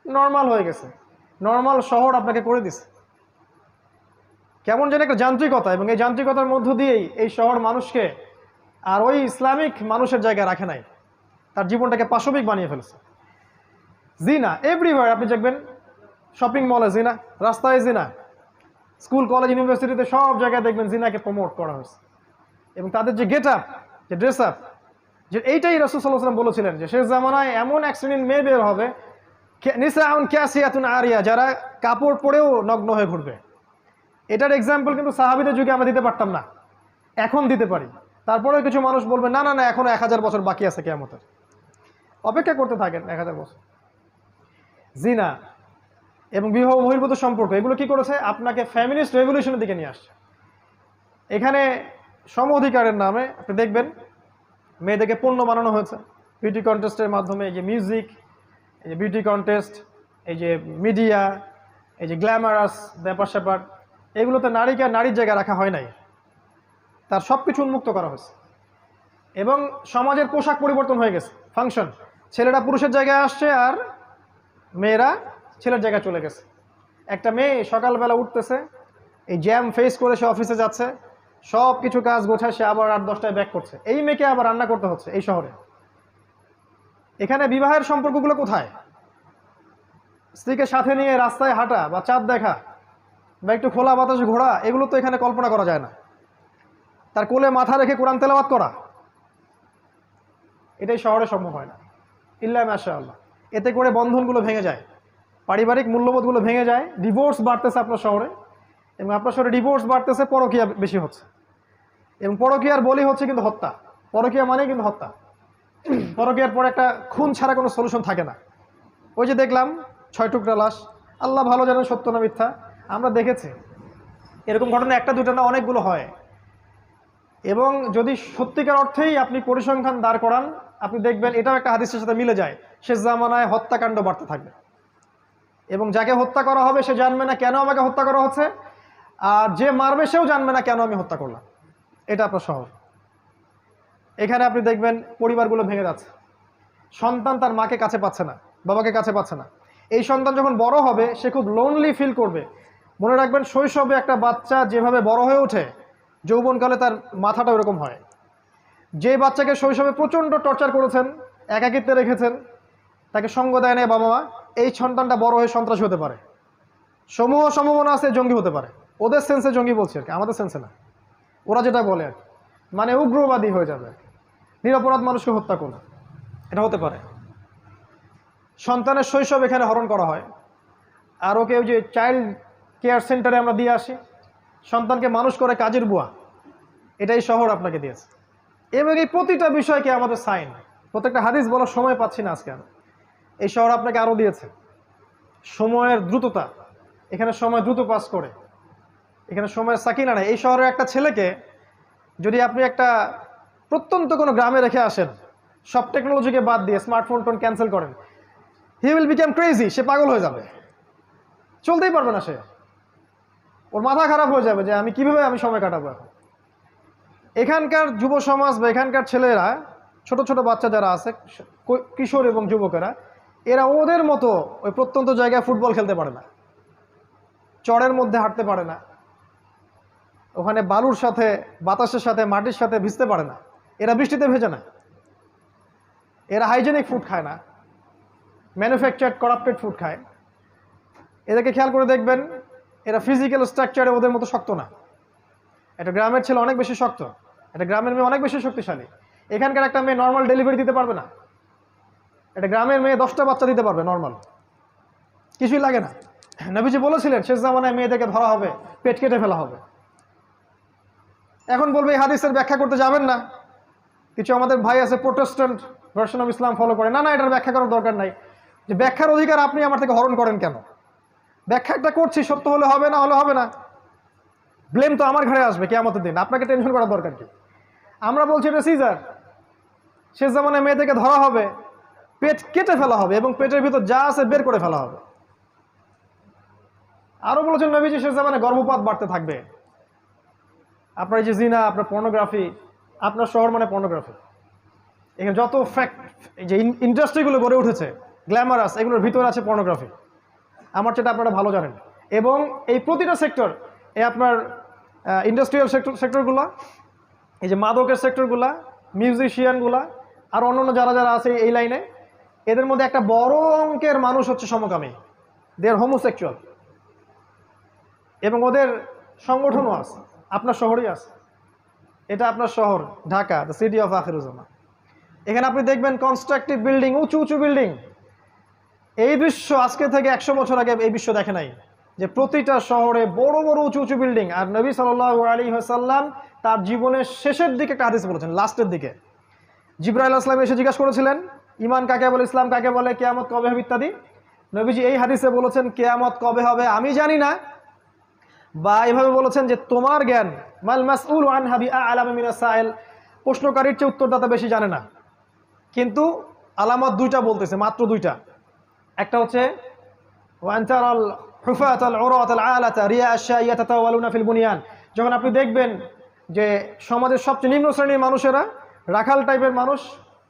নর্মাল হয়ে গেছে। নর্মাল শহর আপনাকে করে দিছে কেমন যেন একটা যান্ত্রিকতা, এবং এই যান্ত্রিকতার মধ্য দিয়েই এই শহর মানুষকে আর ওই ইসলামিক মানুষের জায়গায় রাখে নাই, তার জীবনটাকে পাশবিক বানিয়ে ফেলেছে। জিনা এভরিওয়্যার, আপনি দেখবেন শপিং মলে জিনা, রাস্তায় জিনা, স্কুল কলেজ ইউনিভার্সিটিতে সব জায়গায় দেখবেন জিনাকে প্রমোট করা হয়েছে। এবং তাদের যে গেট আপ, যে ড্রেস আপ, যে এইটাই রাসূল সাল্লাল্লাহু আলাইহি ওয়াসাল্লাম বলেছিলেন যে শেষ জামানায় এমন এক শ্রেণীর মেয়ে বের হবে, নিসাউন কাসিয়াতুন আরিয়া, যারা কাপড় পরেও নগ্ন হয়ে ঘুরবে। এটার এক্সাম্পল কিন্তু সাহাবীদের যুগে আমরা দিতে পারতাম না, এখন দিতে পারি। তারপরেও কিছু মানুষ বলবে না না না, এখনো 1000 বছর বাকি আছে কিয়ামতের, অপেক্ষা করতে থাকেন 1000 বছর। জিনা, এবং বিবাহ বহির্ভূত সম্পর্ক, এগুলো কি করেছে? আপনাকে ফ্যামিলিস্ট রেভলিউশনের দিকে নিয়ে আসছে। এখানে সম অধিকারের নামে আপনি দেখবেন মেয়েদেরকে পণ্য বানানো হয়েছে বিউটি কন্টেস্টের মাধ্যমে। এই যে মিউজিক, এই যে বিউটি কন্টেস্ট, এই যে মিডিয়া, এই যে গ্ল্যামারাস ব্যাপার স্যাপার, এগুলোতে নারীকে আর নারীর জায়গায় রাখা হয় নাই, তার সব কিছু উন্মুক্ত করা হয়েছে। এবং সমাজের পোশাক পরিবর্তন হয়ে গেছে, ফাংশন, ছেলেরা পুরুষের জায়গায় আসছে আর মেয়েরা ছেলের জায়গায় চলে গেছে। একটা মেয়ে সকালবেলা উঠতেছে, এই জ্যাম ফেস করে সে অফিসে যাচ্ছে, সব কিছু কাজ গোছায়, সে আবার 8-10টায় ব্যাক করছে। এই মেয়েকে আবার রান্না করতে হচ্ছে এই শহরে। এখানে বিবাহের সম্পর্কগুলো কোথায়? স্ত্রীকে সাথে নিয়ে রাস্তায় হাঁটা বা চাঁদ দেখা বা একটু খোলা বাতাসে ঘোরা, এগুলো তো এখানে কল্পনা করা যায় না। তার কোলে মাথা রেখে কোরআন তেলাওয়াত করা, এটাই শহরে সম্ভব হয় না, ইল্লা মাশাআল্লাহ। এতে করে বন্ধনগুলো ভেঙে যায়, পারিবারিক মূল্যবোধগুলো ভেঙে যায়। ডিভোর্স বাড়তেছে আপনার শহরে, এবং আপনার শহরে ডিভোর্স বাড়তেছে, পরকীয়া বেশি হচ্ছে, এবং পরকীয়ার বলি হচ্ছে কিন্তু হত্যা। পরকীয়া মানে কিন্তু হত্যা। পরকীয়ার পর একটা খুন ছাড়া কোনো সলিউশন থাকে না। ওই যে দেখলাম 6 টুকরা লাশ, আল্লাহ ভালো জানেন সত্য না মিথ্যা, আমরা দেখেছি। এরকম ঘটনা একটা দুটো না, অনেকগুলো হয়। এবং যদি সত্যিকার অর্থেই আপনি পরিসংখ্যান দাঁড় করান, আপনি দেখবেন এটাও একটা হাদিসের সাথে মিলে যায়। শেষ জামানায় হত্যাকাণ্ড বাড়তে থাকবে, এবং যাকে হত্যা করা হবে সে জানবে না কেন আমাকে হত্যা করা হচ্ছে, আর যে মারবে সেও জানবে না কেন আমি হত্যা করলাম। এটা আপনার শহর। এখানে আপনি দেখবেন পরিবারগুলো ভেঙে যাচ্ছে, সন্তান তার মাকে কাছে পাচ্ছে না, বাবাকে কাছে পাচ্ছে না। এই সন্তান যখন বড় হবে সে খুব লোনলি ফিল করবে। মনে রাখবেন, শৈশবে একটা বাচ্চা যেভাবে বড় হয়ে ওঠে, যৌবনকালে তার মাথাটা ওরকম হয়। যে বাচ্চাকে শৈশবে প্রচণ্ড টর্চার করেছেন, একাকিত্বে রেখেছেন, তাকে সঙ্গ দেয় না বাবা মা, এই সন্তানটা বড় হয়ে সন্ত্রাসী হতে পারে। সমূহ সম্ভাবনা আছে জঙ্গি হতে পারে। ওদের সেন্সে জঙ্গি বলছি আর কি, আমাদের সেন্সে না। ওরা যেটা বলে আর কি, মানে উগ্রবাদী হয়ে যাবে, নিরপরাধ মানুষকে হত্যা করবে, এটা হতে পারে। সন্তানের শৈশব এখানে হরণ করা হয়। আর ওকে ওই যে চাইল্ড কেয়ার সেন্টারে আমরা দিয়ে আসি, সন্তানকে মানুষ করে কাজের বুয়া, এটাই শহর আপনাকে দিয়েছে। এবং এই প্রতিটা বিষয়কে আমাদের সাইন, প্রত্যেকটা হাদিস বলার সময় পাচ্ছি না আজকে আমি। এই শহর আপনাকে আরও দিয়েছে সময়ের দ্রুততা, এখানে সময় দ্রুত পাস করে, এখানে সময়ের সাকিনা নেই। এই শহরের একটা ছেলেকে যদি আপনি একটা প্রত্যন্ত কোনো গ্রামে রেখে আসেন, সব টেকনোলজিকে বাদ দিয়ে স্মার্টফোন টোন ক্যান্সেল করেন, হি উইল বিকাম ক্রেজি, সে পাগল হয়ে যাবে, চলতেই পারবে না সে, ওর মাথা খারাপ হয়ে যাবে যে আমি কিভাবে আমি সময় কাটাবো এখন। এখানকার যুব সমাজ বা এখানকার ছেলেরা, ছোট ছোট বাচ্চা যারা আছে, কিশোর এবং যুবকেরা, এরা ওদের মতো ওই প্রত্যন্ত জায়গায় ফুটবল খেলতে পারে না, চড়ের মধ্যে হাঁটতে পারে না, ওখানে বালুর সাথে, বাতাসের সাথে, মাটির সাথে ভিজতে পারে না, এরা বৃষ্টিতে ভেজে না, এরা হাইজেনিক ফুড খায় না, ম্যানুফ্যাকচার্ড করাপ্টেড ফুড খায়। এদেরকে খেয়াল করে দেখবেন, এরা ফিজিক্যাল স্ট্রাকচারে ওদের মতো শক্ত না। একটা গ্রামের ছেলে অনেক বেশি শক্ত, একটা গ্রামের মেয়ে অনেক বেশি শক্তিশালী। এখানকার একটা মেয়ে নর্মাল ডেলিভারি দিতে পারবে না, একটা গ্রামের মেয়ে 10টা বাচ্চা দিতে পারবে নর্মাল, কিছুই লাগে না। নবীজি বলেছিলেন শেষ জামানায় মেয়েদেরকে ধরা হবে, পেট কেটে ফেলা হবে। এখন বলবে এই হাদিসের ব্যাখ্যা করতে যাবেন না, কিছু আমাদের ভাই আছে Protestant version of Islam follow করে, না না এটার ব্যাখ্যা করার দরকার নাই। যে ব্যাখ্যার অধিকার আপনি আমার থেকে হরণ করেন কেন? ব্যাখ্যা একটা করছি, সত্য হলে হবে, না হলে হবে না, ব্লেম তো আমার ঘরে আসবে কিয়ামতের দিন, আপনাকে টেনশন করার দরকার কি? আমরা বলছি এটা সিজার, শেষ জামানায় মেয়েদেরকে ধরা হবে, পেট কেটে ফেলা হবে এবং পেটের ভিতর যা আছে বের করে ফেলা হবে। আরো বলেছেন নবীজি শেষ জামানায় গর্ভপাত বাড়তে থাকবে। আপনার এই যে জিনা, আপনার পর্নোগ্রাফি, আপনার শহর মানে পর্নোগ্রাফি, এখানে যত ফ্যাক্ট, এই যে ইন্ডাস্ট্রিগুলো গড়ে উঠেছে গ্ল্যামারাস, এগুলোর ভিতরে আছে পর্নোগ্রাফি, আমার সেটা আপনারা ভালো জানেন। এবং এই প্রতিটা সেক্টর, এই আপনার ইন্ডাস্ট্রিয়াল সেক্টরগুলো, এই যে মাদকের সেক্টরগুলা, মিউজিশিয়ানগুলা, আর অন্যান্য যারা যারা আছে এই লাইনে, এদের মধ্যে একটা বড় অঙ্কের মানুষ হচ্ছে সমকামী, দে আর হোমোসেক্সুয়াল, এবং ওদের সংগঠনও আছে, আপনার শহরেই আছে। এটা আপনার শহর Dhaka, the city of Akhiruzzaman. এখানে আপনি দেখবেন কনস্ট্রাকটিভ বিল্ডিং, উঁচু উঁচু বিল্ডিং। এই দৃশ্য আজকে থেকে 100 বছর আগে এই বিশ্ব দেখে নাই, যে প্রতিটা শহরে বড় বড় উঁচু উঁচু বিল্ডিং। আর নবী সাল্লাল্লাহু আলাইহি ওয়াসাল্লাম তার জীবনের শেষের দিকে একটা হাদিস বলেছেন, লাস্টের দিকে জিবরাইল আলাইহিস সালাম এসে জিজ্ঞাসা করেছিলেন ইমান কাকে বলে, ইসলাম কাকে বলে, কিয়ামত কবে হবে ইত্যাদি। নবীজি এই হাদিসে বলেছেন কিয়ামত কবে হবে আমি জানি না, বা এইভাবে বলেছেন যে তোমার জ্ঞান মাল মাসউল আনহা বিআলাম মিনাস সাইল, প্রশ্নকারীর চেয়ে উত্তরদাতা বেশি জানে না। কিন্তু আলামত দুইটা বলতেছে, মাত্র দুইটা। একটা হচ্ছে ওয়ানতারাল হুফাতাল উরাতাল আলাতা রিয়া আশ-শাইয়া তাতাওয়ালুনা ফিল বুনিয়ান, যখন আপনি দেখবেন যে সমাজের সবচেয়ে নিম্ন শ্রেণীর মানুষেরা, রাখাল টাইপের মানুষ,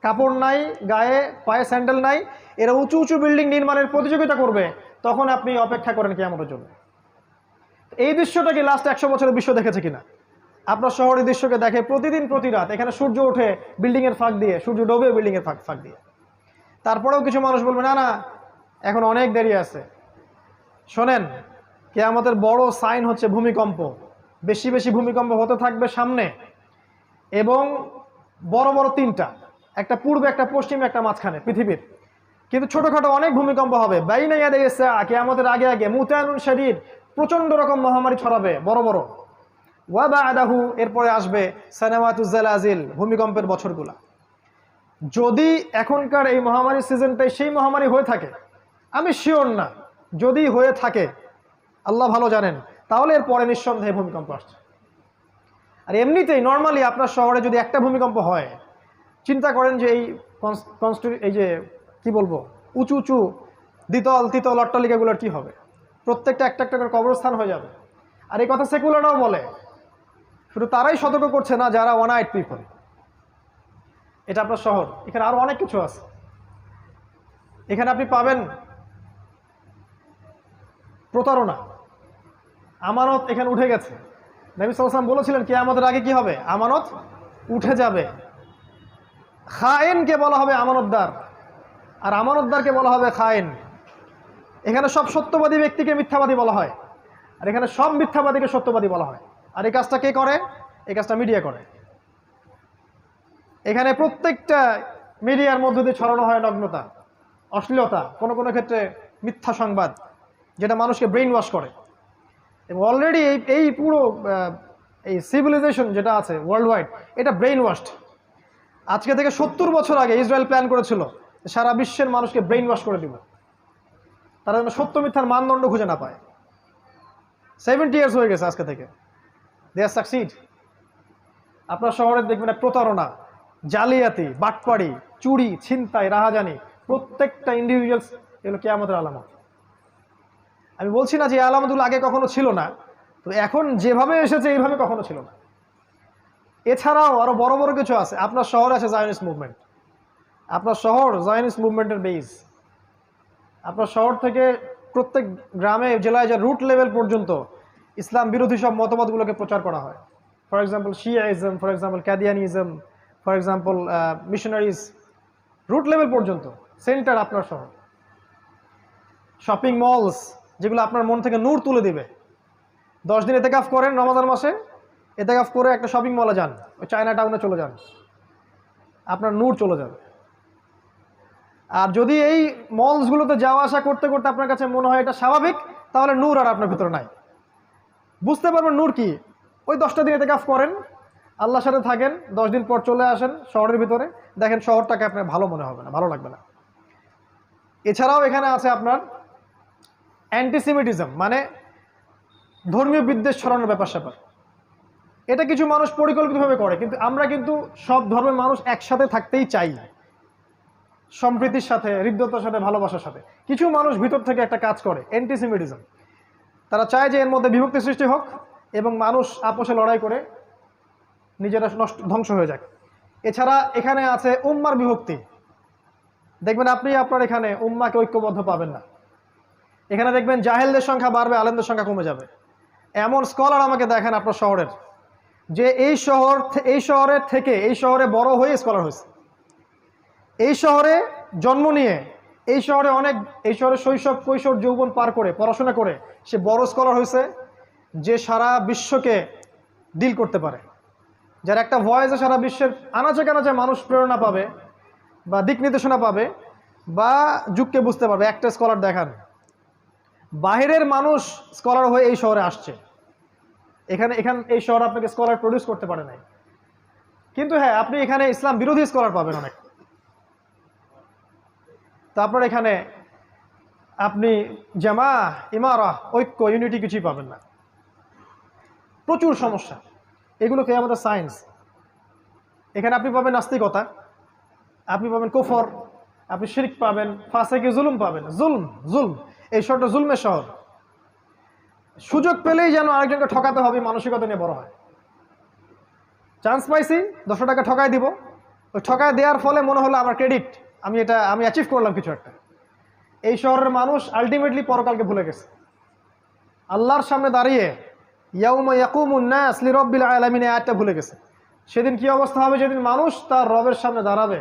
কাপড় নাই গায়ে, পায়ে স্যান্ডেল নাই, এরা উঁচু উঁচু বিল্ডিং নির্মাণের প্রতিযোগিতা করবে, তখন আপনি অপেক্ষা করেন কিয়ামতের জন্য। এই দৃশ্যটা কি লাস্ট 100 বছরের বিশ্ব দেখেছে কিনা? আপনার শহরের দৃশ্যকে দেখে প্রতিদিন প্রতি রাত, এখানে সূর্য ওঠে বিল্ডিং এর ফাঁক দিয়ে, সূর্য ডোবে বিল্ডিং এর ফাঁক দিয়ে। তারপরেও কিছু মানুষ বলবে না না এখন অনেক দেরি আছে। শোনেন, কিয়ামতের বড় সাইন হচ্ছে ভূমিকম্প। বেশি বেশি ভূমিকম্প হতে থাকবে সামনে, এবং বড় বড় তিনটা, একটা পূর্বে, একটা পশ্চিমে, একটা মাঝখানে পৃথিবীর। কিন্তু ছোটখাটো অনেক ভূমিকম্প হবে। বাইনা ইয়াদাই সাআ, কিয়ামতের আগে আগে মুতানুন শাদীদ, প্রচন্ড রকম মহামারী ছড়াবে বড় বড়। ওয়া বা'দাহু, এরপরে আসবে সানাওয়াতুজ জালাজিল, ভূমিকম্পের বছরগুলা। যদি এখনকার এই মহামারীর সিজনটাই সেই মহামারী হয়ে থাকে, আমি শিওর না, যদি হয়ে থাকে আল্লাহ ভালো জানেন, তাহলে এরপরে নিঃসন্দেহে ভূমিকম্প আসছে। আর এমনিতেই নর্মালি আপনার শহরে যদি একটা ভূমিকম্প হয়, চিন্তা করেন যে এই যে কি বলবো, উঁচু উঁচু দ্বিতল তৃতল অট্টালিকাগুলোর কি হবে? প্রত্যেকটা একটা একটা করে কবরস্থান হয়ে যাবে। আর এই কথা সেকুলাররাও বলে, শুধু তারাই সতর্ক করছে না যারা ওয়ান আইড পিপল। এটা আপনার শহর, এখানে আরো অনেক কিছু আছে। এখানে আপনি পাবেন প্রতারণা, আমানত এখানে উঠে গেছে। নবী সাল্লাল্লাহু আলাইহি ওয়াসাল্লাম বলেছিলেন কিয়ামতের আগে কি হবে? আমানত উঠে যাবে। খায়েনকে বলা হবে আমানতদার, আর আমানতদারকে বলা হবে খায়েন। এখানে সব সত্যবাদী ব্যক্তিকে মিথ্যাবাদী বলা হয়, আর এখানে সব মিথ্যাবাদীকে সত্যবাদী বলা হয়। আর এই কাজটা কে করে? এই কাজটা মিডিয়া করে। এখানে প্রত্যেকটা মিডিয়ার মধ্য দিয়ে ছড়ানো হয় নগ্নতা, অশ্লীলতা, কোনো কোনো ক্ষেত্রে মিথ্যা সংবাদ, যেটা মানুষকে ব্রেইন ওয়াশ করে। এবং অলরেডি এই পুরো এই সিভিলাইজেশন যেটা আছে ওয়ার্ল্ড ওয়াইড, এটা ব্রেইন ওয়াশড। আজকে থেকে 70 বছর আগে ইসরায়েল প্ল্যান করেছিল সারা বিশ্বের মানুষকে ব্রেইন ওয়াশ করে দিব, তারা যেন সত্য মিথ্যার মানদণ্ড খুঁজে না পায়। 70 ইয়ার্স হয়ে গেছে আজকে থেকে, দে আর সাকসিড। আপনার শহরে দেখবেন প্রতারণা, জালিয়াতি, বাটপাড়ি, চুরি, ছিনতাই, রাহাজানি, প্রত্যেকটা ইন্ডিভিজুয়ালস, এগুলো কিয়ামতের আলামত। আমি বলছি না যে এই আলামতগুলো আগে কখনো ছিল না, তো এখন যেভাবে এসেছে এইভাবে কখনো ছিল না। এছাড়াও আরো বড় বড় কিছু আছে। আপনার শহরে আছে জায়নিস্ট মুভমেন্ট। আপনার শহর জায়নিস্ট মুভমেন্টের বেস। আপনার শহর থেকে প্রত্যেক গ্রামে জেলায় যে রুট লেভেল পর্যন্ত ইসলাম বিরোধী সব মতবাদগুলোকে প্রচার করা হয়। For example Shiaism, for example Qadianism, for example missionaries, root level পর্যন্ত সেন্টার আপনার শহর। শপিং মলস যেগুলো আপনার মন থেকে নূর তুলে দিবে। 10 দিন এতেকাফ করেন রমাদান মাসে, এতেকাফ করে একটা শপিং মলে যান, ওই চায়না টাউনে চলে যান, আপনার নূর চলে যাবে। আর যদি এই মলসগুলোতে যাওয়া আসা করতে করতে আপনার কাছে মনে হয় এটা স্বাভাবিক, তাহলে নূর আর আপনার ভিতরে নাই। বুঝতে পারবেন নূর কি? ওই 10টা দিন এতেকাফ করেন, আল্লাহর সাথে থাকেন, 10 দিন পর চলে আসেন শহরের ভিতরে, দেখেন শহরটাকে আপনার ভালো মনে হবে না, ভালো লাগবে না। এছাড়াও এখানে আছে আপনার অ্যান্টিসেমিটিজম, মানে ধর্মীয় বিদ্বেষ ছড়ানোর ব্যাপার স্যাপার। এটা কিছু মানুষ পরিকল্পিতভাবে করে, কিন্তু আমরা কিন্তু সব ধর্মের মানুষ একসাথে থাকতেই চাই, সম্প্রীতির সাথে, হৃদ্যতার সাথে, ভালোবাসার সাথে। কিছু মানুষ ভিতর থেকে একটা কাজ করে অ্যান্টিসেমিটিজম, তারা চায় যে এর মধ্যে বিভক্তি সৃষ্টি হোক এবং মানুষ আপোষে লড়াই করে নিজেরা ধ্বংস হয়ে যাক। এছাড়া এখানে আছে উম্মার বিভক্তি। দেখবেন আপনি আপনার এখানে উম্মাকে ঐক্যবদ্ধ পাবেন না। এখানে দেখবেন জাহেলদের সংখ্যা বাড়বে, আলেমদের সংখ্যা কমে যাবে। এমন স্কলার আমাকে দেখেন আপনার শহরের, যে এই শহরের থেকে এই শহরে বড় হয়ে স্কলার হয়েছে, এই শহরে জন্ম নিয়ে এই শহরে শৈশব কৈশোর যৌবন পার করে পড়াশোনা করে সে বড় স্কলার হয়েছে, যে সারা বিশ্বকে ডিল করতে পারে, যার একটা ভয়েসে সারা বিশ্বের আনাচে কানাচে মানুষ প্রেরণা পাবে বা দিক নির্দেশনা পাবে বা যুগকে বুঝতে পারবে। একটা স্কলার দেখান, বাহিরের মানুষ স্কলার হয়ে এই শহরে আসছে, এই শহর আপনাকে স্কলার প্রডিউস করতে পারে নাই। কিন্তু হ্যাঁ, আপনি এখানে ইসলাম বিরোধী স্কলার পাবেন অনেক। তারপর এখানে আপনি জামা ইমারা ঐক্য ইউনিটি কিছুই পাবেন না, প্রচুর সমস্যা। এগুলো কি আমাদের সায়েন্স। এখানে আপনি পাবেন নাস্তিকতা, আপনি পাবেন কুফর, আপনি শিরক পাবেন, ফাসেকি জুলুম পাবেন। জুলম, এই শহরটা জুলমের শহর। সুযোগ পেলেই যেন আরেকজনকে ঠকাতে হবে মানসিকতা নিয়ে বড় হয়। চান্স পাইছি 200 টাকা ঠকাই দিব, ওই ঠকায় দেওয়ার ফলে মনে হলো আমার ক্রেডিট, আমি অ্যাচিভ করলাম কিছু একটা। এই শহরের মানুষ আলটিমেটলি পরকালকে ভুলে গেছে। আল্লাহর সামনে দাঁড়িয়ে ইয়াউমা ইয়াকুমুন নাস লিরাব্বিল আলামিন আয়াতটা ভুলে গেছে। সেদিন কি অবস্থা হবে? যেদিন মানুষ তার রবের সামনে দাঁড়াবে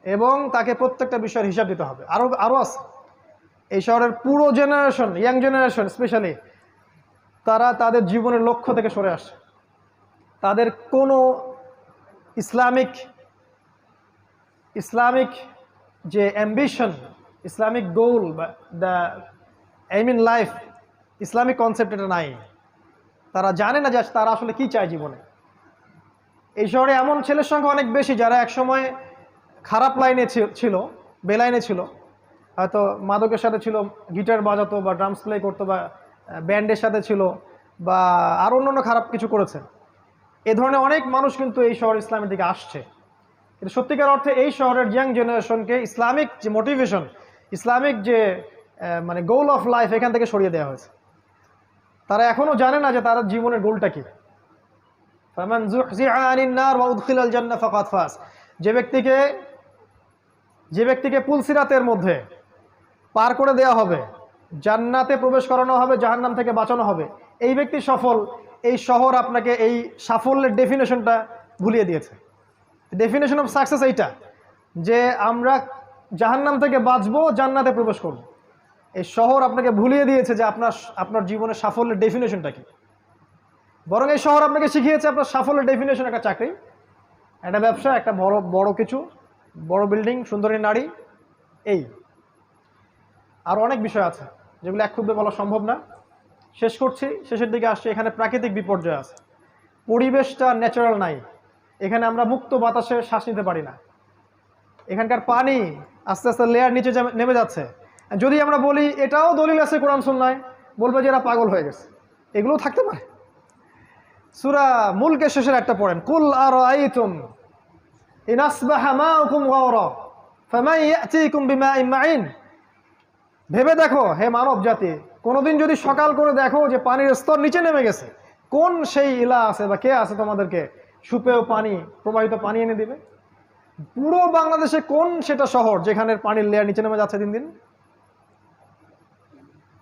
এবং তাকে প্রত্যেকটা বিষয়ের হিসাব দিতে হবে। আরও আছে, এই শহরের পুরো জেনারেশন, ইয়াং জেনারেশন স্পেশালি, তারা তাদের জীবনের লক্ষ্য থেকে সরে আসে। তাদের কোনো ইসলামিক যে অ্যাম্বিশন, ইসলামিক গোল বা the aim in life, Islamic concept এটা নাই। তারা জানে না যে তারা আসলে কি চায় জীবনে। এই শহরে এমন ছেলের সংখ্যা অনেক বেশি যারা একসময় খারাপ লাইনে ছিল, বেলাইনে ছিল, হয়তো মাদকের সাথে ছিল, গিটার বাজাতো বা ড্রামস প্লে করতো বা ব্যান্ডের সাথে ছিল বা আর অন্যান্য খারাপ কিছু করেছে। এ ধরনের অনেক মানুষ কিন্তু এই শহর ইসলামের দিকে আসছে। কিন্তু সত্যিকার অর্থে এই শহরের ইয়াং জেনারেশনকে ইসলামিক যে মোটিভেশন, ইসলামিক যে মানে গোল অফ লাইফ, এখান থেকে সরিয়ে দেওয়া হয়েছে। তারা এখনও জানে না যে তার জীবনের গোলটা কি। ফামান যুহজিহা আনিন নার ওয়া উদখিলাল জান্নাহ ফাকাদ ফাজ। যে ব্যক্তিকে পুলসিরাতের মধ্যে পার করে দেওয়া হবে, জান্নাতে প্রবেশ করানো হবে, জাহান্নাম থেকে বাঁচানো হবে, এই ব্যক্তি সফল। এই শহর আপনাকে এই সাফল্যের ডেফিনেশনটা ভুলিয়ে দিয়েছে। ডেফিনেশন অফ সাকসেস এইটা যে আমরা জাহান্নাম থেকে বাঁচবো, জান্নাতে প্রবেশ করব। এই শহর আপনাকে ভুলিয়ে দিয়েছে যে আপনার জীবনের সাফল্যের ডেফিনেশনটা কি। বরং এই শহর আপনাকে শিখিয়েছে আপনার সাফল্যের ডেফিনেশন একটা চাকরি, একটা ব্যবসা, একটা বড় কিছু, বড় বিল্ডিং, সুন্দরী নারী, এই আরও অনেক বিষয় আছে যেগুলো এক ক্ষুব্ধে বলা সম্ভব না। শেষ করছি, শেষের দিকে আসছে। এখানে প্রাকৃতিক বিপর্যয় আছে, পরিবেশটা ন্যাচারাল নাই। এখানে আমরা মুক্ত বাতাসে শ্বাস নিতে পারি না। এখানকার পানি আস্তে আস্তে লেয়ার নিচে নেমে যাচ্ছে। যদি আমরা বলি এটাও দলিল আছে কোরআন সুন্নাহয়, বলবে যে এরা পাগল হয়ে গেছে। এগুলোও থাকতে পারে। সূরা মুলকের শেষের একটা পড়েন, কুল আরাআইতুম ইন আসবাহা মাউকুম গাওরা ফামান ইয়াতিকুম বিমাইন মাইন। ভেবে দেখো হে মানব জাতি, কোনোদিন যদি সকাল করে দেখো যে পানির স্তর নিচে নেমে গেছে, কোন সেই ইলা আছে বা কে আছে তোমাদেরকে সুপেয় পানি, প্রবাহিত পানি এনে দিবে? পুরো বাংলাদেশে কোন সেটা শহর যেখানে পানির লেয়ার নিচে নেমে যাচ্ছে দিন দিন?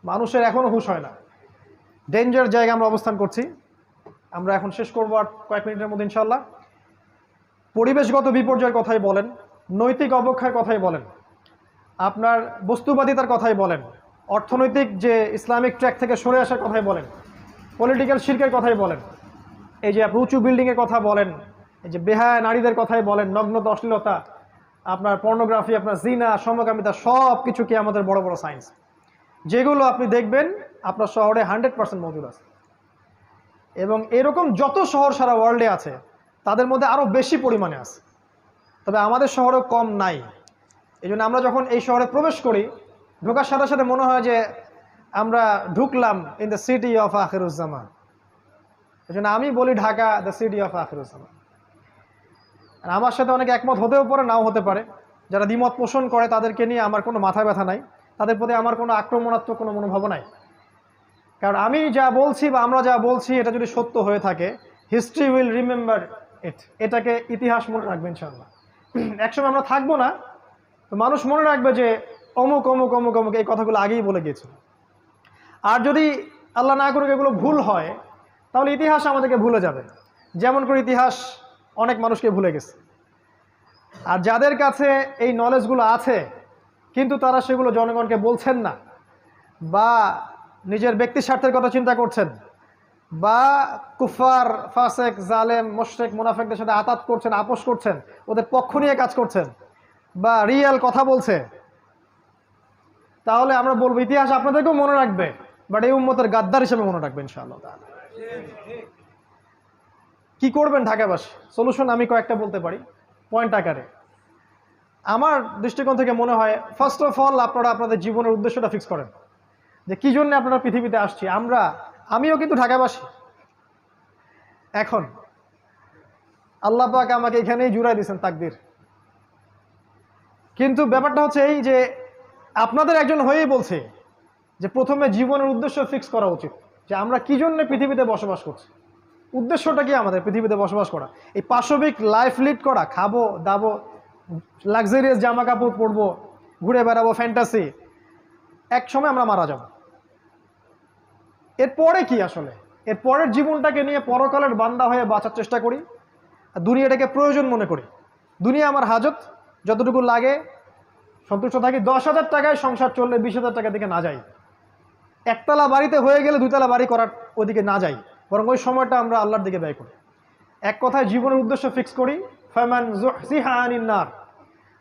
মানুষের এখনো হুঁশ হয় না। ডেঞ্জার জায়গায় আমরা অবস্থান করছি। আমরা এখন শেষ করবো আর কয়েক মিনিটের মধ্যে ইনশাআল্লাহ। পরিবেশগত বিপর্যয়ের কথাই বলেন, নৈতিক অবক্ষয়ের কথাই বলেন, আপনার বস্তুবাদিতার কথাই বলেন, অর্থনৈতিক যে ইসলামিক ট্র্যাক থেকে সরে আসার কথাই বলেন, পলিটিক্যাল শিরকের কথাই বলেন, এই যে আপনি উঁচু বিল্ডিংয়ের কথা বলেন, এই যে বেহায়া নারীদের কথাই বলেন, নগ্নতা, অশ্লীলতা, আপনার পর্নোগ্রাফি, আপনার জিনা, সমকামিতা, সব কিছু কি আমাদের বড় বড় সায়েন্স, যেগুলো আপনি দেখবেন আপনার শহরে 100% মজুদ আছে। এবং এরকম যত শহর সারা ওয়ার্ল্ডে আছে তাদের মধ্যে আরও বেশি পরিমাণে আছে, তবে আমাদের শহরেও কম নাই। এই জন্য আমরা যখন এই শহরে প্রবেশ করি, ঢোকার সাথে সাথে মনে হয় যে আমরা ঢুকলাম in the city of Akhiruzzaman. এই জন্য আমি বলি Dhaka the city of Akhiruzzaman. আমার সাথে অনেকে একমত হতেও পারে, নাও হতে পারে। যারা দ্বিমত পোষণ করে তাদেরকে নিয়ে আমার কোনো মাথা ব্যথা নাই, তাদের প্রতি আমার কোনো আক্রমণাত্মক কোনো মনোভাব নাই। কারণ আমি যা বলছি বা আমরা যা বলছি এটা যদি সত্য হয়ে থাকে, হিস্ট্রি উইল রিমেম্বার ইট। এটাকে ইতিহাস মনে রাখবে ইনশাআল্লাহ। একসময় আমরা থাকবো না, তো মানুষ মনে রাখবে যে অমুক অমুক অমুক অমুক এই কথাগুলো আগেই বলে গিয়েছিল। আর যদি আল্লাহ না করুক এগুলো ভুল হয়, তাহলে ইতিহাস আমাদেরকে ভুলে যাবে, যেমন করে ইতিহাস অনেক মানুষকে ভুলে গেছে। আর যাদের কাছে এই নলেজগুলো আছে কিন্তু তারা সেগুলো জনগণকে বলছেন না, বা নিজের ব্যক্তি স্বার্থের কথা চিন্তা করছেন, বা কুফার, ফাসেক, জালেম, মুশরিক, মুনাফিকদের সাথে আতাত করছেন, আপোষ করছেন, ওদের পক্ষ নিয়ে কাজ করছেন, বা রিয়েল কথা বলছে, তাহলে আমরা বলবো ইতিহাস আপনাদেরকেও মনে রাখবে, বাট এই উম্মতের গাদ্দার হিসেবে মনে রাখবে ইনশাআল্লাহ। কি করবেন ঢাকাবাসী? সলিউশন আমি কয়েকটা বলতে পারি পয়েন্ট আকারে। আমার দৃষ্টিকোণ থেকে মনে হয় ফার্স্ট অফ অল আপনারা আপনাদের জীবনের উদ্দেশ্যটা ফিক্স করেন যে কী জন্য আপনারা পৃথিবীতে আসছি। আমিও কিন্তু ঢাকাবাসী। এখন আল্লাহ পাক আমাকে এখানেই জুড়াই দিয়েছেন তাকদীর। কিন্তু ব্যাপারটা হচ্ছে এই যে আপনাদের একজন হয়েই বলছে যে প্রথমে জীবনের উদ্দেশ্য ফিক্স করা উচিত, যে আমরা কী জন্য পৃথিবীতে বসবাস করছি, উদ্দেশ্যটা কি আমাদের পৃথিবীতে বসবাস করা। এই পাশবিক লাইফ লিড করা, খাবো দাবো, লাক্সারিয়াস জামা কাপড় পরবো, ঘুরে বেড়াবো, ফ্যান্টাসি, এক সময় আমরা মারা যাব। এরপরে কি আসলে এর পরের জীবনটাকে নিয়ে পরকালের বান্দা হয়ে বাঁচার চেষ্টা করি, আর দুনিয়াটাকে প্রয়োজন মনে করি। দুনিয়া আমার হাজত, যতটুকু লাগে সন্তুষ্ট থাকি। 10,000 টাকায় সংসার চললে 20,000 টাকা দিকে না যাই, একতলা বাড়িতে হয়ে গেলে 2তলা বাড়ি করার ওদিকে না যাই, বরং ওই সময়টা আমরা আল্লাহর দিকে ব্যয় করি। এক কথায় জীবনের উদ্দেশ্য ফিক্স করি, ফামান যুহজিহা আনিন নার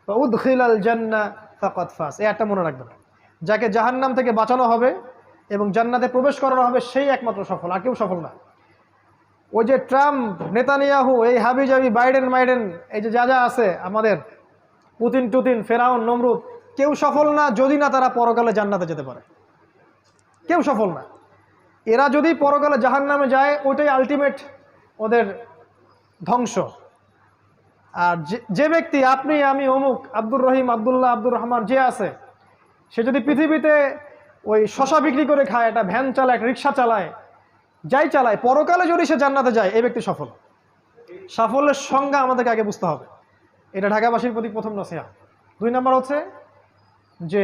ওয়া উদখিলাল জান্নাহ ফাকাদ ফাজ। এই একটা মনে রাখবেন, যাকে জাহান্নাম থেকে বাঁচানো হবে এবং জান্নাতে প্রবেশ করানো হবে সেই একমাত্র সফল, আর কেউ সফল না। ওই যে ট্রাম্প, নেতানিয়াহু, এই হাবিজাবি, বাইডেন, এই যে যা যা আছে আমাদের, পুতিন টুতিন, ফেরাউন, নমরুদ, কেউ সফল না যদি না তারা পরকালে জান্নাতে যেতে পারে। কেউ সফল না। এরা যদি পরকালে জাহান্নামে যায় ওইটাই আলটিমেট ওদের ধ্বংস। আর যে ব্যক্তি, আপনি আমি অমুক, আব্দুর রহিম, আব্দুল্লাহ, আব্দুর রহমান যে আছে, সে যদি পৃথিবীতে ওই শশা বিক্রি করে খায়, একটা ভ্যান চালায়, একটা রিক্সা চালায়, যাই চালায়, পরকালে যদি সে জান্নাতে যায়, এই ব্যক্তি সফল। সাফল্যের সংজ্ঞা আমাদেরকে আগে বুঝতে হবে। এটা ঢাকাবাসীর প্রতি প্রথম নসিহা। 2 নম্বর হচ্ছে যে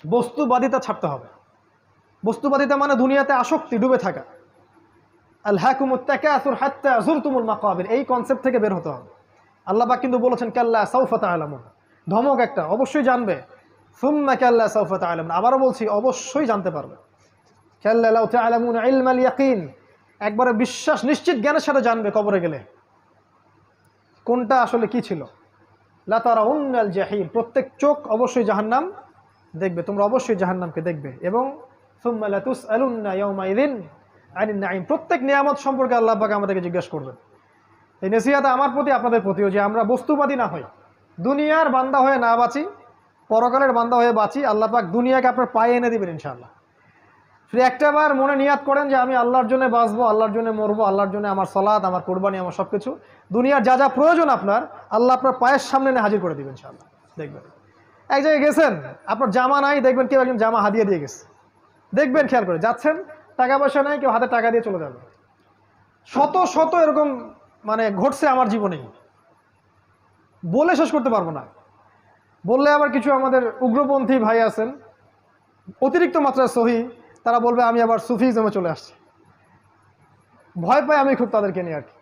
বস্তুবাদিতা ছাড়তে হবে। বস্তুবাদিতা মানে দুনিয়াতে আসক্তি, ডুবে থাকা। আলহাকুমুত তাকাসুর হাত্তা যুরতুমুল মাকাবির, এই কনসেপ্ট থেকে বের হতে হবে। আল্লাহ পাক কিন্তু বলেছেন কাল্লা সাউফা তা'লামুন, ধমক একটা, অবশ্যই জানবে। সুম্মা কাল্লা সাউফা তা'লামুন, আবারও বলছি অবশ্যই জানতে পারবে। কাল্লা লাউ তা'লামুন ইলমাল ইয়াকিন, একবারে বিশ্বাস নিশ্চিত জ্ঞানের সাথে জানবে কবরে গেলে কোনটা আসলে কি ছিল। লা তারাউন্নাল জাহিম, প্রত্যেক চোখ অবশ্যই জাহান্নাম দেখবে, তোমরা অবশ্যই জাহান্নামকে দেখবে। এবং সুম্মা লা তুসআলুন্না ইয়াওমাইযিন আনিন নাঈম, প্রত্যেক নিয়ামত সম্পর্কে আল্লাহ পাক আমাদেরকে জিজ্ঞাসা করবেন। এই নসিহত আমার প্রতি, আপনাদের প্রতিও, যে আমরা বস্তুবাদী না হই, দুনিয়ার বান্দা হয়ে না বাঁচি, পরকালের বান্দা হয়ে বাঁচি। আল্লাহ পাক দুনিয়াকে আপনার পায়ে এনে দিবেন ইনশাআল্লাহ। শুধু একটাবার মনে নিয়াত করেন যে আমি আল্লাহর জন্য বাঁচবো, আল্লাহর জন্য মরবো, আল্লাহর জন্য আমার সালাত, আমার কোরবানি, আমার সব কিছু, দুনিয়ার যা যা প্রয়োজন আপনার, আল্লাহ আপনার পায়ের সামনে এনে হাজির করে দিবেন ইনশাআল্লাহ। দেখবেন এক জায়গায় গেছেন, আপনার জামা নাই, দেখবেন কেউ একজন জামা হাদিয়া দিয়ে গেছে, দেখবেন খেয়াল করে, যাচ্ছেন টাকা পয়সা নাই, কেউ হাতে টাকা দিয়ে চলে যাবে। শত শত এরকম মানে ঘটছে আমার জীবনেই, বলে শেষ করতে পারবো না। বললে আবার কিছু আমাদের উগ্রপন্থী ভাই আছেন, অতিরিক্ত মাত্রায় সহি, তারা বলবে আমি আবার সুফিজমে চলে আসছি। ভয় পাই আমি খুব তাদেরকে নিয়ে আর কি।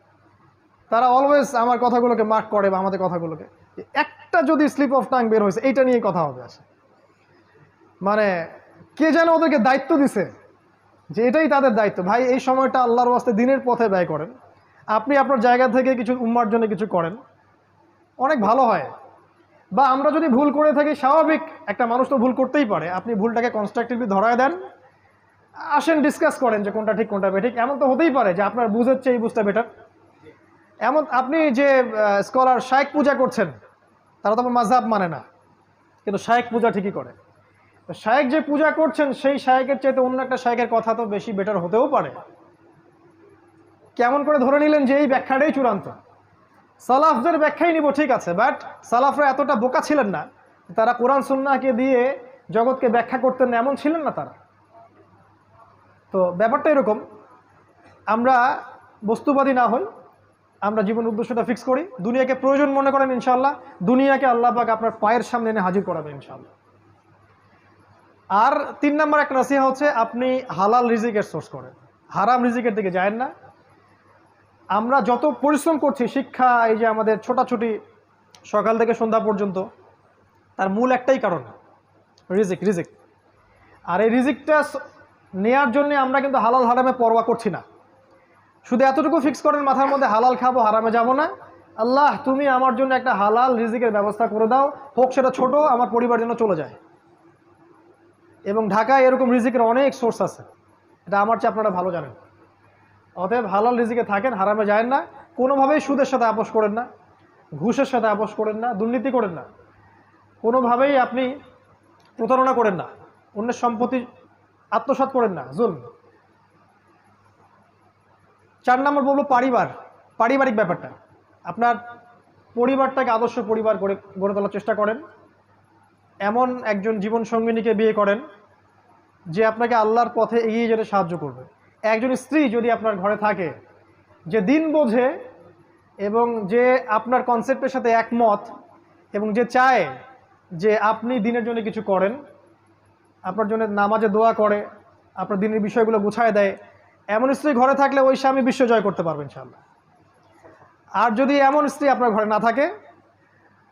তারা অলওয়েজ আমার কথাগুলোকে মার্ক করে, বা আমাদের কথাগুলোকে, একটা যদি স্লিপ অফ টাং বের হয়েছে এইটা নিয়েই কথা হবে। আসে মানে কে যেন ওদেরকে দায়িত্ব দিছে যে এটাই তাদের দায়িত্ব। ভাই, এই সময়টা আল্লাহর ওয়াস্তে দিনের পথে ব্যয় করেন। আপনি আপনার জায়গা থেকে কিছু উম্মার জন্য কিছু করেন, অনেক ভালো হয়। বা আমরা যদি ভুল করে থাকি, স্বাভাবিক, একটা মানুষ তো ভুল করতেই পারে, আপনি ভুলটাকে কনস্ট্রাকটিভলি ধরায় দেন, আসেন ডিসকাস করেন যে কোনটা ঠিক কোনটা বেঠিক। এমন তো হতেই পারে যে আপনার বুঝের চেয়ে এই বুঝটা বেটার। এমন আপনি যে স্কলার শায়েখ পূজা করছেন, তারা তো আমার মাযহাব মানে না, কিন্তু শায়েখ পূজা ঠিকই করে। তো শায়েখ যে পূজা করছেন, সেই শায়েখের চাইতে অন্য একটা শায়েখের কথা তো বেশি বেটার হতেও পারে। কেমন করে ধরে নিলেন যে এই ব্যাখ্যাটাই চূড়ান্ত? সালাফদের ব্যাখ্যাই নিব, ঠিক আছে, বাট সালাফরা এতটা বোকা ছিলেন না, তারা কোরআন সুন্নাহকে দিয়ে জগৎকে ব্যাখ্যা করতেন না, এমন ছিলেন না তারা। তো ব্যাপারটা এরকম, আমরা বস্তুবাদী না হই, আমরা জীবন উদ্দেশ্যটা ফিক্স করি, দুনিয়াকে প্রয়োজন মনে করেন, ইনশাআল্লাহ দুনিয়াকে আল্লাহ পাক আপনার পায়ের সামনে এনে হাজির করাবেন ইনশাআল্লাহ। আর 3 নম্বর একটা নসিহা হচ্ছে আপনি হালাল রিজিকের সোর্স করেন, হারাম রিজিকের দিকে যায়েন না। আমরা যত পরিশ্রম করছি, শিক্ষা, এই যে আমাদের ছোটাছুটি সকাল থেকে সন্ধ্যা পর্যন্ত, তার মূল একটাই কারণ, রিজিক। আর এই রিজিকটা নেয়ার জন্য আমরা কিন্তু হালাল হারামে পরোয়া করছি না। শুধু এতটুকু ফিক্স করেন মাথার মধ্যে, হালাল খাবো, হারামে যাব না। আল্লাহ তুমি আমার জন্য একটা হালাল রিজিকের ব্যবস্থা করে দাও, হোক সেটা ছোট, আমার পরিবার যেন চলে যায়। এবং ঢাকায় এরকম রিজিকের অনেক সোর্স আছে, এটা আমার চেয়ে আপনারা ভালো জানেন। অতএব হালাল রিজিকে থাকেন, হারামে যায় না। কোনোভাবেই সুদের সাথে আপোষ করেন না, ঘুষের সাথে আপোষ করেন না, দুর্নীতি করেন না। কোনোভাবেই আপনি প্রতারণা করেন না, অন্যের সম্পত্তি আত্মসাৎ করেন না, জুলম। 4 নম্বর বলবো পারিবারিক ব্যাপারটা। আপনার পরিবারটাকে আদর্শ পরিবার গড়ে তোলার চেষ্টা করেন। এমন একজন জীবন সঙ্গিনীকে বিয়ে করেন যে আপনাকে আল্লাহর পথে এগিয়ে যেতে সাহায্য করবে। একজন স্ত্রী যদি আপনার ঘরে থাকে যে দিন বোঝে এবং যে আপনার কনসেপ্টের সাথে একমত এবং যে চায় যে আপনি দিনের জন্য কিছু করেন, আপনার জন্য নামাজে দোয়া করে, আপনার দিনের বিষয়গুলো গুছায় দেয়, এমন স্ত্রী ঘরে থাকলে ওই স্বামী বিশ্ব জয় করতে পারবেন ইনশাআল্লাহ। আর যদি এমন স্ত্রী আপনার ঘরে না থাকে,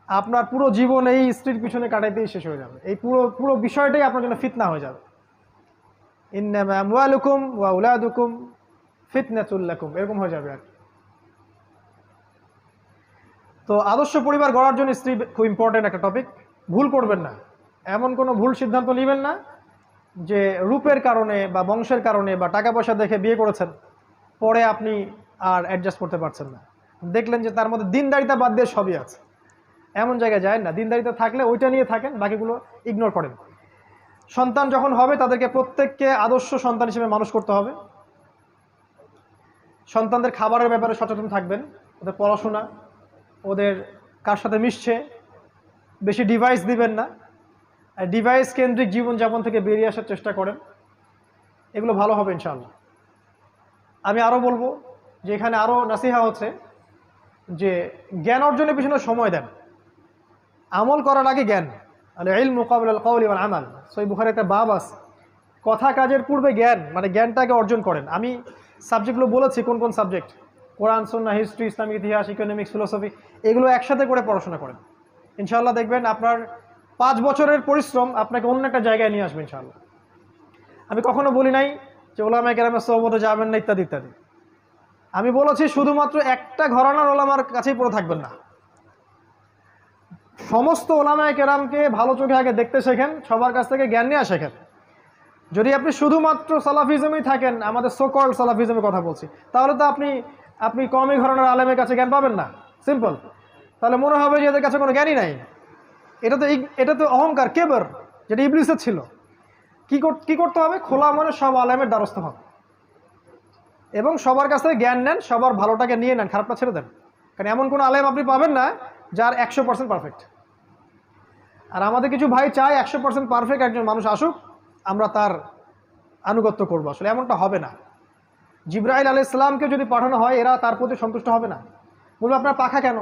আপনার পুরো জীবন এই স্ত্রীর পিছনে কাটাইতেই শেষ হয়ে যাবে। এই পুরো বিষয়টাই আপনার জন্য ফিতনা হয়ে যাবে। ইন্নামা আমওয়ালুকুম ওয়া আওলাদুকুম ফিতনাতুল লাকুম, এরকম হয়ে যাবে আর। তো আদর্শ পরিবার গড়ার জন্য স্ত্রী খুব ইম্পর্টেন্ট একটা টপিক। ভুল করবেন না, এমন কোনো ভুল সিদ্ধান্ত নেবেন না যে রূপের কারণে বা বংশের কারণে বা টাকা পয়সা দেখে বিয়ে করেছেন, পরে আপনি আর অ্যাডজাস্ট করতে পারছেন না, দেখলেন যে তার মধ্যে দিনদারিতা বাদ দিয়ে সবই আছে। এমন জায়গায় যায় না, দিনদারিতা থাকলে ওইটা নিয়ে থাকেন, বাকিগুলো ইগনোর করেন। সন্তান যখন হবে তাদেরকে প্রত্যেককে আদর্শ সন্তান হিসেবে মানুষ করতে হবে। সন্তানদের খাবারের ব্যাপারে সচেতন থাকবেন, ওদের পড়াশোনা, ওদের কার সাথে মিশছে, বেশি ডিভাইস দিবেন না, ডিভাইস কেন্দ্রিক জীবনযাপন থেকে বেরিয়ে আসার চেষ্টা করেন। এগুলো ভালো হবে ইনশাআল্লাহ। আমি আরও বলবো যে এখানে আরও নাসিহা হচ্ছে যে জ্ঞান অর্জনের পিছনে সময় দেন, আমল করার আগে জ্ঞান। আল ইলমু ক্বাবলা আল কওলি ওয়াল আমাল, সহিহ বুখারীর একটা বাব আছে, কথা কাজের পূর্বে জ্ঞান, মানে জ্ঞানটাকে অর্জন করেন। আমি সাবজেক্টগুলো বলেছি কোন কোন সাবজেক্ট, কোরআন, সুন্নাহ, হিস্ট্রি, ইসলামিক ইতিহাস, ইকোনমিক্স, ফিলোসফি, এগুলো একসাথে করে পড়াশোনা করেন। ইনশাআল্লাহ দেখবেন আপনার 5 বছরের পরিশ্রম আপনাকে অন্য একটা জায়গায় নিয়ে আসবে ইনশাআল্লাহ। আমি কখনো বলি নাই যে ওলামায়ে কেরামের সোহবতে যাবেন না ইত্যাদি ইত্যাদি। আমি বলেছি শুধুমাত্র একটা ঘরানার ওলামার কাছেই পড়ে থাকবেন না, সমস্ত ওলামায়ে কেরামকে ভালো চোখে আগে দেখতে শেখেন, সবার কাছ থেকে জ্ঞান নিয়ে শেখেন। যদি আপনি শুধুমাত্র সালাফিজমেই থাকেন, আমাদের সোকল সালাফিজমের কথা বলছি, তাহলে তো আপনি কমই ঘরানার আলেমের কাছে জ্ঞান পাবেন না, সিম্পল। তাহলে মনে হবে যে এদের কাছে কোনো জ্ঞানই নাই। এটা তো অহংকার, কেবর, যেটা ইবলিসের ছিল। কি করতে হবে? খোলা মনে সব আলেমের দ্বারস্থ হন এবং সবার কাছ থেকে জ্ঞান নেন, সবার ভালোটাকে নিয়ে নেন, খারাপটা ছেড়ে দেন। কারণ এমন কোনো আলেম আপনি পাবেন না যার 100% পারফেক্ট। আর আমাদের কিছু ভাই চায় 100% পারফেক্ট একজন মানুষ আসুক, আমরা তার আনুগত্য করবো। আসলে এমনটা হবে না। জিবরাইল আলাইহিস সালামকে যদি পাঠানো হয়, এরা তার প্রতি সন্তুষ্ট হবে না, বলবে আপনার পাখা কেন,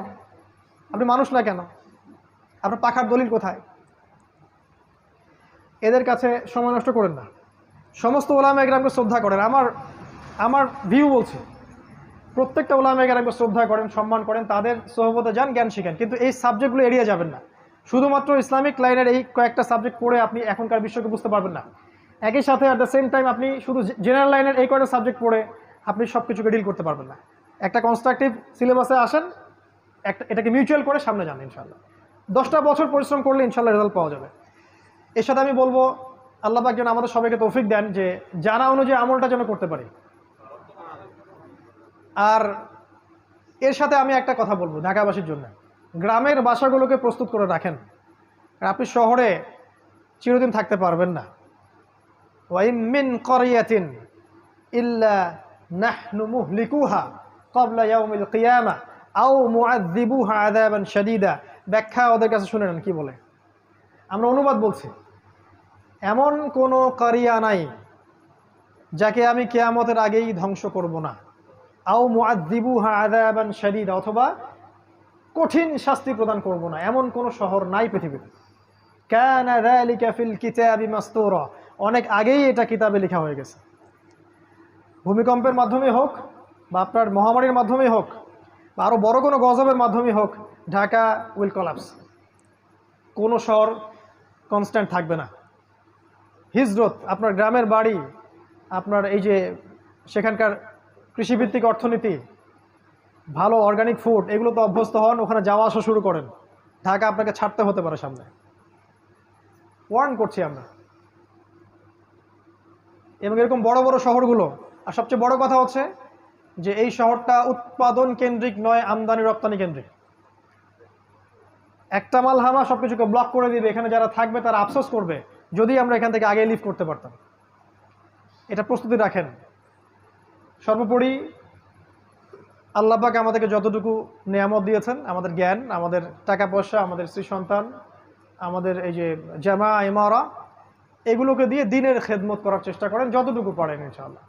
আপনি মানুষ না কেন, আপনার পাখার দলিল কোথায়? এদের কাছে সময় নষ্ট করেন না, সমস্ত ওলামায়ে কেরামকে শ্রদ্ধা করেন। আমার ভিউ বলছে, প্রত্যেকটা ওলামায়ে কেরামকে শ্রদ্ধা করেন, সম্মান করেন, তাদের সোহবতে যান, জ্ঞান শিখেন, কিন্তু এই সাবজেক্টগুলো এড়িয়ে যাবেন না। শুধুমাত্র ইসলামিক লাইনের এই কয়েকটা সাবজেক্ট পড়ে আপনি এখনকার বিশ্বকে বুঝতে পারবেন না। একই সাথে অ্যাট দ্য সেম টাইম আপনি শুধু জেনারেল লাইনের এই কয়েকটা সাবজেক্ট পড়ে আপনি সব কিছুকে ডিল করতে পারবেন না। একটা কনস্ট্রাকটিভ সিলেবাসে আসেন, এটাকে মিউচুয়াল করে সামনে যান ইনশাআল্লাহ। 10টা বছর পরিশ্রম করলে ইনশাআল্লাহ রেজাল্ট পাওয়া যাবে। এর সাথে আমি বলবো আল্লাহ পাক যেন আমাদের সবাইকে তৌফিক দেন যে জানা অনুযায়ী আমলটা যেন করতে পারি। আর এর সাথে আমি একটা কথা বলবো ঢাকাবাসীর জন্য, গ্রামের বাসাগুলোকে প্রস্তুত করে রাখেন। আপনি শহরে চিরদিন থাকতে পারবেন না। ওয়াইম মিন ক্বরিয়াতিন ইল্লা নাহনু মুহলিকুহা ক্বাবলা ইয়াউমিল কিয়ামা আও মুআযযিবুহা আযাবান শাদীদা। ব্যাখ্যা ওদের কাছে শুনে নেন কি বলে, আমরা অনুবাদ বলছি। এমন কোনো কারিয়া নাই যাকে আমি কিয়ামতের আগেই ধ্বংস করব না, আও মুআযযিবুহা আযাবান শাদীদা, অথবা কঠিন শাস্তি প্রদান করব না, এমন কোনো শহর নাই পৃথিবীতে। কানা যালিকা ফিল কিতাবি মাসতুরা, অনেক আগেই এটা কিতাবে লেখা হয়ে গেছে। ভূমিকম্পের মাধ্যমে হোক বা আপনার মহামারীর মাধ্যমে হোক বা আরও বড় কোনো গজবের মাধ্যমে হোক, ঢাকা উইল কলাপস। কোনো শহর কনস্ট্যান্ট থাকবে না। হিজরত, আপনার গ্রামের বাড়ি, আপনার এই যে সেখানকার কৃষিভিত্তিক অর্থনীতি, ভালো অর্গানিক ফুড, এগুলো তো অভ্যস্ত হন, ওখানে যাওয়া আসা শুরু করেন। ঢাকা আপনাকে ছাড়তে হতে পারে সামনে, ওয়ার্ন করছি আমরা। এবং এরকম বড় বড় শহরগুলো, আর সবচেয়ে বড় কথা হচ্ছে যে এই শহরটা উৎপাদন কেন্দ্রিক নয়, আমদানি রপ্তানি কেন্দ্রিক। একটা মালহামা সবকিছুকে ব্লক করে দিবে, এখানে যারা থাকবে তারা আফসোস করবে যদি আমরা এখান থেকে আগে লিভ করতে পারতাম। এটা প্রস্তুতি রাখেন। সর্বোপরি আল্লাহ পাক আমাদেরকে যতটুকু নিয়ামত দিয়েছেন, আমাদের জ্ঞান, আমাদের টাকা পয়সা, আমাদের স্ত্রী সন্তান, আমাদের এই যে জামা ইমারা, এগুলোকে দিয়ে দিনের খেদমত করার চেষ্টা করেন যতটুকু পারেন ইনশাআল্লাহ।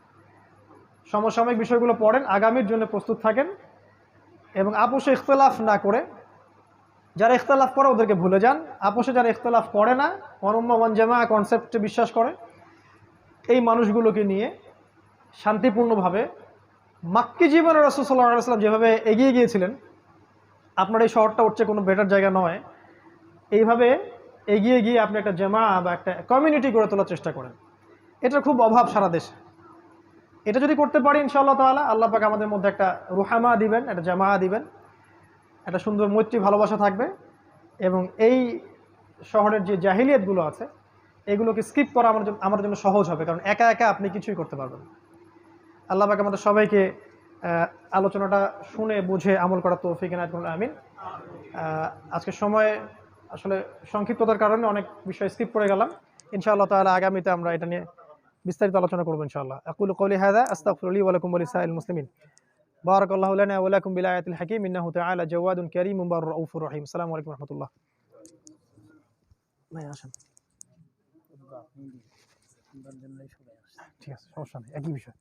সমসাময়িক বিষয়গুলো পড়েন, আগামীর জন্য প্রস্তুত থাকেন এবং আপোষে ইখতলাফ না করে, যারা ইখতলাফ করে ওদেরকে ভুলে যান। আপোষে যারা ইখতলাফ করে না, ওয়ানুম্মা ওয়ান জামা কনসেপ্টে বিশ্বাস করে, এই মানুষগুলোকে নিয়ে শান্তিপূর্ণভাবে মাক্কি জীবনে রাসূল সাল্লাল্লাহু আলাইহি ওয়াসাল্লাম যেভাবে এগিয়ে গিয়েছিলেন, আপনার এই শহরটা হচ্ছে কোনো বেটার জায়গা নয়, এইভাবে এগিয়ে গিয়ে আপনি একটা জামা বা একটা কমিউনিটি গড়ে তোলার চেষ্টা করেন। এটার খুব অভাব সারা দেশে। এটা যদি করতে পারি ইনশাআল্লাহ তাআলা, আল্লাহ পাক আমাদের মধ্যে একটা রুহামা দিবেন, একটা জামা দিবেন, একটা সুন্দর মৈত্রী ভালোবাসা থাকবে এবং এই শহরের যে জাহিলিয়াতগুলো আছে এগুলোকে স্কিপ করা আমার জন্য সহজ হবে, কারণ একা একা আপনি কিছুই করতে পারবেন। আল্লাহ পাক আমাদের সবাইকে আলোচনাটা শুনে বুঝে আমল করার তৌফিক এনায়েত করুন, আমিন। আজকের সময় আসলে সংক্ষিপ্ততার কারণে অনেক বিষয় স্কিপ করে গেলাম। ইনশাআল্লাহ তাআলা আগামীতে আমরা এটা নিয়ে বিস্তারিত আলোচনা করব ইনশাআল্লাহ। আকুলু কওলি হাযা আস্তাগফিরুল্লাহ ওয়া লাকুম ওয়া লিসাইরিল মুসলিমিন। বারাকাল্লাহু লানা ওয়া লাকুম বিল আয়াতিল হাকীম ইন্নাহু তাআলা জাওয়াদুন কারীমুন রাউফুর রহিম। আসসালামু আলাইকুম ওয়া রাহমাতুল্লাহ। ভাই আসেন। ঠিক আছে, সমস্যা নেই, একই বিষয়।